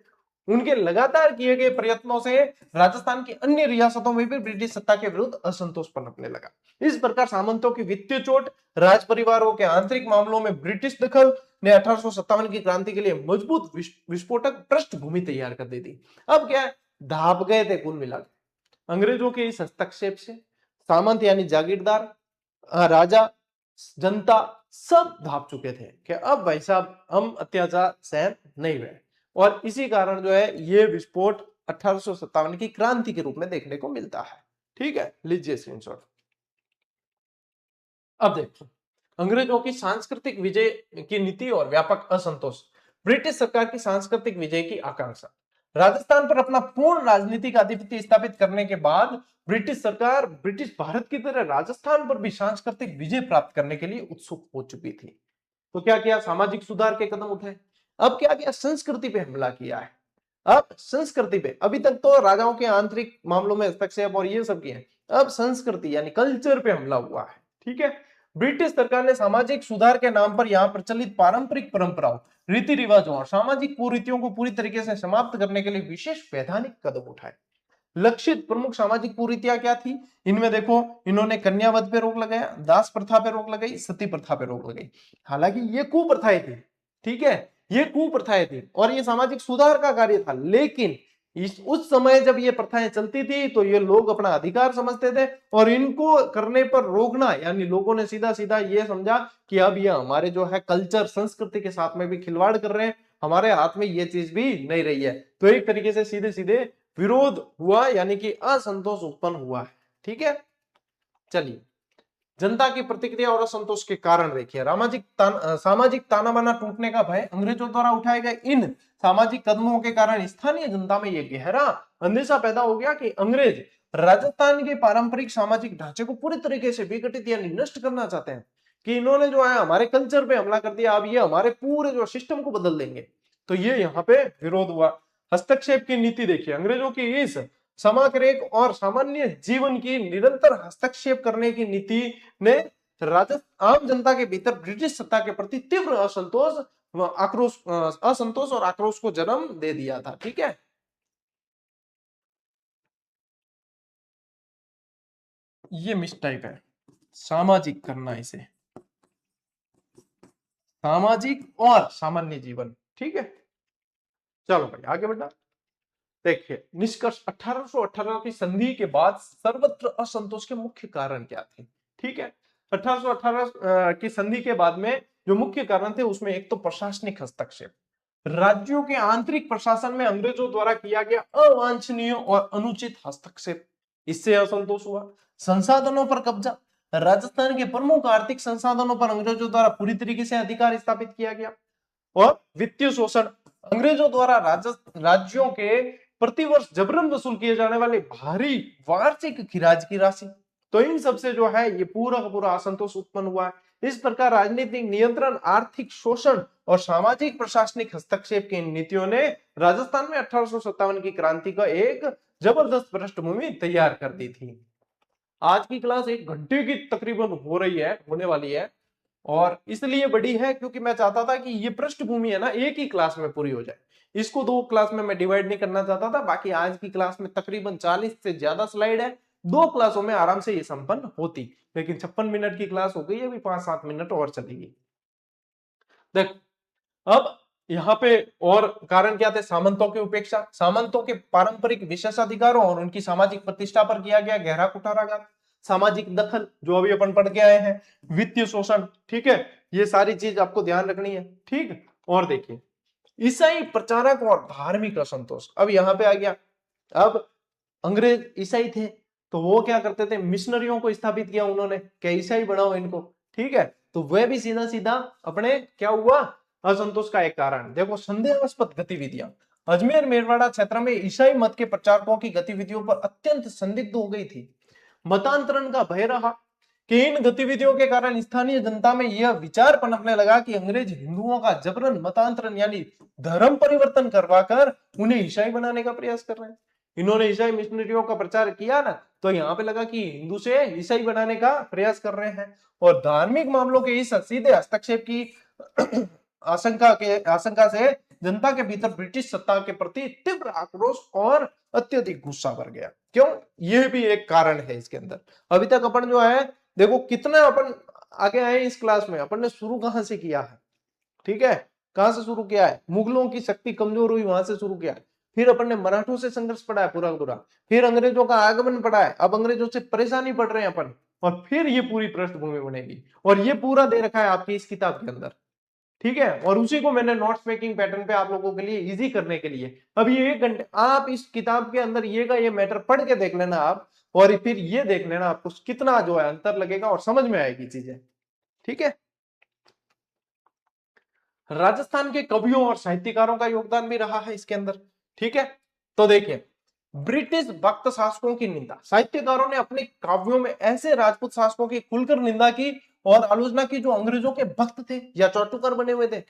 उनके लगातार किए गए प्रयत्नों से राजस्थान की अन्य रियासतों में भी ब्रिटिश सत्ता के विरुद्ध असंतोष पनपने लगा। इस प्रकार सामंतों की वित्तीय चोट, राज परिवारों के आंतरिक मामलों में ब्रिटिश दखल ने 1857 की क्रांति के लिए मजबूत विस्फोटक पृष्ठभूमि तैयार कर दी थी। अब क्या है, धाप गए थे कुल मिलाकर अंग्रेजों के इस हस्तक्षेप से। सामंत यानी जागीरदार, राजा, जनता सब धाप चुके थे कि अब भाई साहब हम अत्याचार सहन नहीं हुए, और इसी कारण जो है ये विस्फोट 1857 की क्रांति के रूप में देखने को मिलता है, ठीक है। लीजिए स्क्रीनशॉट। अब देखो अंग्रेजों की सांस्कृतिक विजय की नीति और व्यापक असंतोष। ब्रिटिश सरकार की सांस्कृतिक विजय की आकांक्षा। राजस्थान पर अपना पूर्ण राजनीतिक आधिपत्य स्थापित करने के बाद ब्रिटिश सरकार ब्रिटिश भारत की तरह राजस्थान पर भी सांस्कृतिक विजय प्राप्त करने के लिए उत्सुक हो चुकी थी। तो क्या किया, सामाजिक सुधार के कदम उठाए। अब क्या किया, संस्कृति पे हमला किया है। अब संस्कृति पे, अभी तक तो राजाओं के आंतरिक मामलों में हस्तक्षेप और ये सब किए हैं, अब संस्कृति यानी कल्चर पे हमला हुआ है, ठीक है। ब्रिटिश सरकार ने सामाजिक सुधार के नाम पर यहाँ प्रचलित पारंपरिक परंपराओं, रीति रिवाजों और सामाजिक कुरीतियों को पूरी तरीके से समाप्त करने के लिए विशेष वैधानिक कदम उठाए। लक्षित प्रमुख सामाजिक कुरीतियां क्या थी, इनमें देखो इन्होंने कन्यावध पे रोक लगाया, दास प्रथा पे रोक लगाई, सती प्रथा पे रोक लगाई। हालांकि ये कुप्रथाएं थी, ठीक है, ये कुप्रथाएं थी और ये सामाजिक सुधार का कार्य था, लेकिन उस समय जब ये प्रथाएं चलती थी तो ये लोग अपना अधिकार समझते थे, और इनको करने पर रोकना यानी लोगों ने सीधा सीधा ये समझा कि अब ये हमारे जो है कल्चर संस्कृति के साथ में भी खिलवाड़ कर रहे हैं, हमारे हाथ में ये चीज भी नहीं रही है। तो एक तरीके से सीधे सीधे विरोध हुआ, यानी कि असंतोष उत्पन्न हुआ है, ठीक है। चलिए जनता की प्रतिक्रिया और असंतोष के कारण देखिए, सामाजिक ताना बाना टूटने का भय। अंग्रेजों द्वारा उठाए गए इन सामाजिक कदमों के कारण स्थानीय जनता में यह गहरा अंदेशा पैदा हो गया कि अंग्रेज राजस्थान के पारंपरिक सामाजिक ढांचे को पूरी तरीके से विघटित यानी नष्ट करना चाहते हैं, कि इन्होंने जो है हमारे कल्चर पे हमला कर दिया, अब ये हमारे पूरे जो सिस्टम को बदल देंगे। तो ये यहाँ पे विरोध हुआ। हस्तक्षेप की नीति देखिए, अंग्रेजों की इस समग्र और सामान्य जीवन की निरंतर हस्तक्षेप करने की नीति ने आम जनता के भीतर ब्रिटिश सत्ता के प्रति तीव्र असंतोष असंतोष और आक्रोश को जन्म दे दिया था। ठीक है, ये मिसटाइप है, सामाजिक करना इसे, सामाजिक और सामान्य जीवन। ठीक है, चलो भाई आगे बढ़ना। देखिए निष्कर्ष, 1818 की संधि के बाद सर्वत्र असंतोष के मुख्य कारण क्या थे। ठीक है, 1818 की संधि के बाद में जो मुख्य कारण थे उसमें एक तो प्रशासनिक हस्तक्षेप, राज्यों के आंतरिक प्रशासन में अंग्रेजों द्वारा किया गया अवांछनीय और अनुचित हस्तक्षेप, इससे असंतोष हुआ। संसाधनों पर कब्जा, राजस्थान के प्रमुख आर्थिक संसाधनों पर अंग्रेजों द्वारा पूरी तरीके से अधिकार स्थापित किया गया। और वित्तीय शोषण, अंग्रेजों द्वारा राज्यों के प्रतिवर्ष जबरन वसूल किए जाने वाले भारी वार्षिक खिराज की राशि, तो इन सबसे जो है ये पूरा का पूरा असंतोष उत्पन्न हुआ है। इस प्रकार राजनीतिक नियंत्रण, आर्थिक शोषण और सामाजिक प्रशासनिक हस्तक्षेप की इन नीतियों ने राजस्थान में 1857 की क्रांति का एक जबरदस्त पृष्ठभूमि तैयार कर दी थी। आज की क्लास 1 घंटे की तकरीबन हो रही है, होने वाली है, और इसलिए बड़ी है क्योंकि मैं चाहता था कि ये पृष्ठभूमि है ना एक ही क्लास में पूरी हो जाए। इसको 2 क्लास में मैं डिवाइड नहीं करना चाहता था। बाकी आज की क्लास में तकरीबन 40 से ज्यादा स्लाइड है, 2 क्लासों में आराम से ये संपन्न होती, लेकिन 56 मिनट की क्लास हो गई, अभी 5-7 मिनट और चलेगी। देख अब यहाँ पे और कारण क्या थे, सामंतों की उपेक्षा, सामंतों के पारंपरिक विशेषाधिकारों और उनकी सामाजिक प्रतिष्ठा पर किया गया गहरा कुठाराघात, सामाजिक दखल जो अभी अपन पढ़ के आए हैं, वित्तीय शोषण। ठीक है, ये सारी चीज आपको ध्यान रखनी है। ठीक, और देखिए ईसाई प्रचारक और धार्मिक असंतोष, अब यहाँ पे आ गया। अब अंग्रेज ईसाई थे तो वो क्या करते थे, मिशनरियों को स्थापित किया उन्होंने, क्या ईसाई बनाओ इनको। ठीक है, तो वह भी सीधा सीधा अपने क्या हुआ, असंतोष का एक कारण। देखो संदेहास्पद गतिविधियां, अजमेर मेरवाड़ा क्षेत्र में ईसाई मत के प्रचारकों की गतिविधियों पर अत्यंत संदिग्ध हो गई थी। मतांतरण का भय रहा कि इन गतिविधियों के कारण स्थानीय जनता में यह विचार पनपने लगा कि अंग्रेज हिंदुओं का जबरन मतांतरण यानी धर्म परिवर्तन करवाकर उन्हें ईसाई बनाने का प्रयास कर रहे हैं। इन्होंने ईसाई मिशनरियों का प्रचार किया ना, तो यहाँ पे लगा कि हिंदू से ईसाई बनाने का प्रयास कर रहे हैं। और धार्मिक मामलों के इस सीधे हस्तक्षेप की आशंका से जनता के भीतर ब्रिटिश सत्ता के प्रति तीव्र आक्रोश और अत्यधिक गुस्सा भर गया। क्यों, यह भी एक कारण है इसके अंदर। अभी तक अपन जो है देखो कितना अपन आगे आए इस क्लास में, अपन ने शुरू कहां से किया है। ठीक है, कहां से शुरू किया है, मुगलों की शक्ति कमजोर हुई वहां से शुरू किया है, फिर अपन ने मराठों से संघर्ष पढ़ा है पूरा पूरा, फिर अंग्रेजों का आगमन पढ़ा है, अब अंग्रेजों से परेशानी पढ़ रहे हैं अपन, और फिर ये पूरी पृष्ठभूमि बनेगी, और ये पूरा दे रखा है आपकी इस किताब के अंदर। ठीक है, और उसी को मैंने नोट्स मेकिंग पैटर्न पे आप लोगों के लिए इजी करने के लिए, अब ये 1 घंटे आप इस किताब के अंदर ये का ये मैटर पढ़ के देख लेना आप, और फिर ये देख लेना आपको कितना जो है अंतर लगेगा और समझ में आएगी चीजें। ठीक है, राजस्थान के कवियों और साहित्यकारों का योगदान भी रहा है इसके अंदर। ठीक है, तो देखिए ब्रिटिश भक्त शासकों की निंदा, साहित्यकारों ने अपने काव्यों में ऐसे राजपूत शासकों की खुलकर निंदा की और आलोचना की जो अंग्रेजों के भक्त थे या चाटुकार बने हुए थे।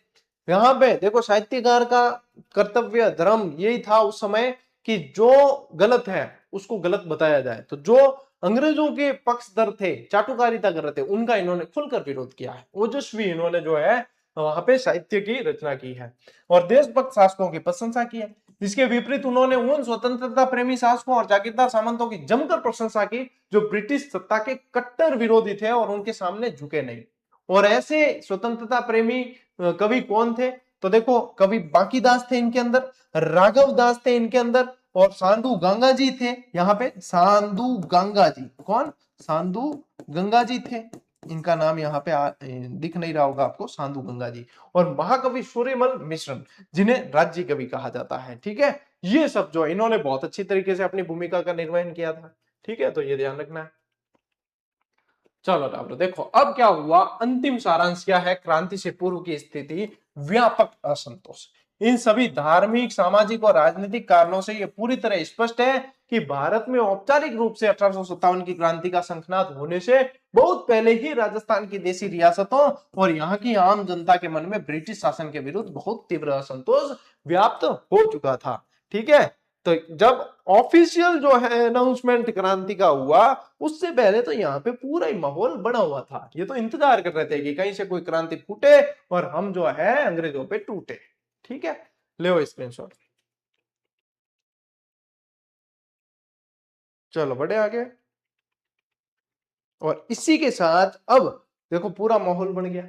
यहाँ पे देखो साहित्यकार का कर्तव्य धर्म यही था उस समय कि जो गलत है उसको गलत बताया जाए, तो जो अंग्रेजों के पक्षधर थे, चाटुकारिता कर रहे थे, उनका इन्होंने खुलकर विरोध किया है। ओजस्वी इन्होंने जो है वहां पे साहित्य की रचना की है और देशभक्त शासकों की प्रशंसा की है। इसके विपरीत उन्होंने उन स्वतंत्रता प्रेमी शासकों और जागीरदार सामंतों की जमकर प्रशंसा की जो ब्रिटिश सत्ता के कट्टर विरोधी थे और उनके सामने झुके नहीं। और ऐसे स्वतंत्रता प्रेमी कवि कौन थे, तो देखो कवि बांकीदास थे इनके अंदर, राघव दास थे इनके अंदर, और सांधु गंगा जी थे। यहाँ पे सांधु गंगा जी, कौन, सांधु गंगा जी थे, इनका नाम यहाँ पे दिख नहीं रहा होगा आपको, सांधु गंगा जी। और महाकवि सूर्यमल मिश्र जिन्हें राज्य कवि कहा जाता है। ठीक है, ये सब जो इन्होंने बहुत अच्छी तरीके से अपनी भूमिका का निर्वहन किया था। ठीक है, तो ये ध्यान रखना है। चलो टाब्रो देखो अब क्या हुआ, अंतिम सारांश क्या है, क्रांति से पूर्व की स्थिति, व्यापक असंतोष। इन सभी धार्मिक, सामाजिक और राजनीतिक कारणों से यह पूरी तरह स्पष्ट है कि भारत में औपचारिक रूप से 1857 की क्रांति का शंखनाद होने से बहुत पहले ही राजस्थान की देशी रियासतों और यहाँ की आम जनता के मन में ब्रिटिश शासन के विरुद्ध बहुत तीव्र असंतोष व्याप्त हो चुका था। ठीक है, तो जब ऑफिशियल जो है अनाउंसमेंट क्रांति का हुआ, उससे पहले तो यहाँ पे पूरा ही माहौल बना हुआ था। ये तो इंतजार कर रहे थे कि कहीं से कोई क्रांति फूटे और हम जो है अंग्रेजों पे टूटे। ठीक है, ले स्क्रीनशॉट। चलो बड़े आगे, और इसी के साथ अब देखो पूरा माहौल बन गया,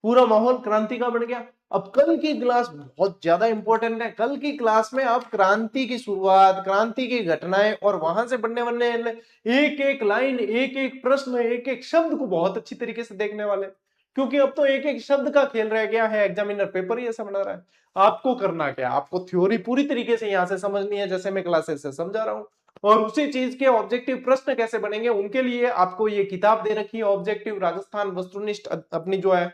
पूरा माहौल क्रांति का बन गया। अब कल की क्लास बहुत ज्यादा इंपॉर्टेंट है। कल की क्लास में आप क्रांति की शुरुआत, क्रांति की घटनाएं और वहां से बनने वाले एक एक लाइन, एक एक प्रश्न, एक एक शब्द को बहुत अच्छी तरीके से देखने वाले, क्योंकि अब तो एक एक शब्द का खेल रह गया है। एग्जामिनर पेपर ही ऐसा बना रहा है। आपको करना क्या, आपको थ्योरी पूरी तरीके से यहां से समझनी है, जैसे मैं क्लासेस से समझा रहा हूं, और उसी चीज के ऑब्जेक्टिव प्रश्न कैसे बनेंगे उनके लिए आपको ये किताब दे रखी है, ऑब्जेक्टिव राजस्थान वस्तुनिष्ठ अपनी जो है।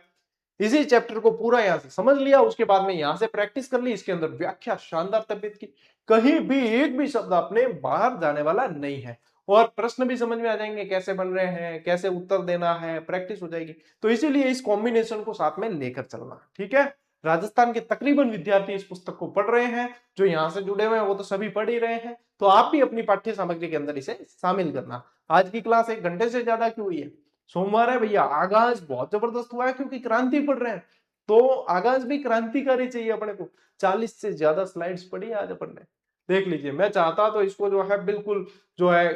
इसी चैप्टर को पूरा यहां से समझ लिया, उसके बाद में यहां से प्रैक्टिस कर ली। इसके अंदर व्याख्या शानदार तबियत की, कहीं भी एक भी शब्द आपने बाहर जाने वाला नहीं है, और प्रश्न भी समझ में आ जाएंगे कैसे बन रहे हैं, कैसे उत्तर देना है, प्रैक्टिस हो जाएगी। तो इसीलिए इस कॉम्बिनेशन को साथ में लेकर चलना। ठीक है, राजस्थान के तकरीबन विद्यार्थी इस पुस्तक को पढ़ रहे हैं, जो यहां से जुड़े हुए हैं वो तो सभी पढ़ ही रहे हैं, तो आप भी अपनी पाठ्य सामग्री के अंदर इसे शामिल करना। आज की क्लास 1 घंटे से ज्यादा क्यों हुई है? सोमवार है भैया, आगाज बहुत जबरदस्त हुआ है क्योंकि क्रांति पढ़ रहे हैं, तो आगाज भी क्रांतिकारी चाहिए अपने को। 40 से ज्यादा स्लाइड्स पढ़ी आज अपन ने, देख लीजिए। मैं चाहता तो इसको जो है बिल्कुल जो है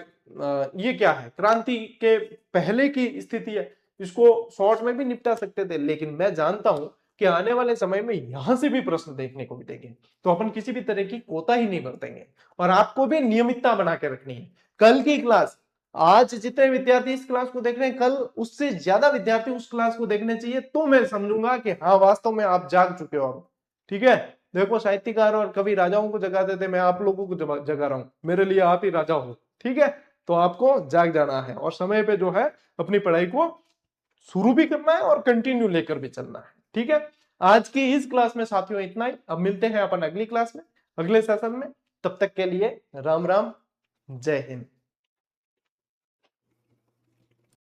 ये क्या है, क्रांति के पहले की स्थिति है, इसको शॉर्ट में भी निपटा सकते थे, लेकिन मैं जानता हूं कि आने वाले समय में यहां से भी प्रश्न देखने को मिलेंगे, तो अपन किसी भी तरह की कोताही नहीं बरतेंगे। और आपको भी नियमितता बना के रखनी है। कल की क्लास, आज जितने विद्यार्थी इस क्लास को देख रहे हैं, कल उससे ज्यादा विद्यार्थी उस क्लास को देखने चाहिए, तो मैं समझूंगा कि हाँ वास्तव में आप जाग चुके हो अब। ठीक है, देखो साहित्यकार और कवि राजाओं को जगाते थे, मैं आप लोगों को जगा रहा हूं, मेरे लिए आप ही राजा हो। ठीक है, तो आपको जाग जाना है और समय पे जो है अपनी पढ़ाई को शुरू भी करना है और कंटिन्यू लेकर भी चलना है। ठीक है, आज की इस क्लास में साथियों इतना ही। अब मिलते हैं अपन अगली क्लास में, अगले सेशन में। तब तक के लिए राम राम, जय हिंद।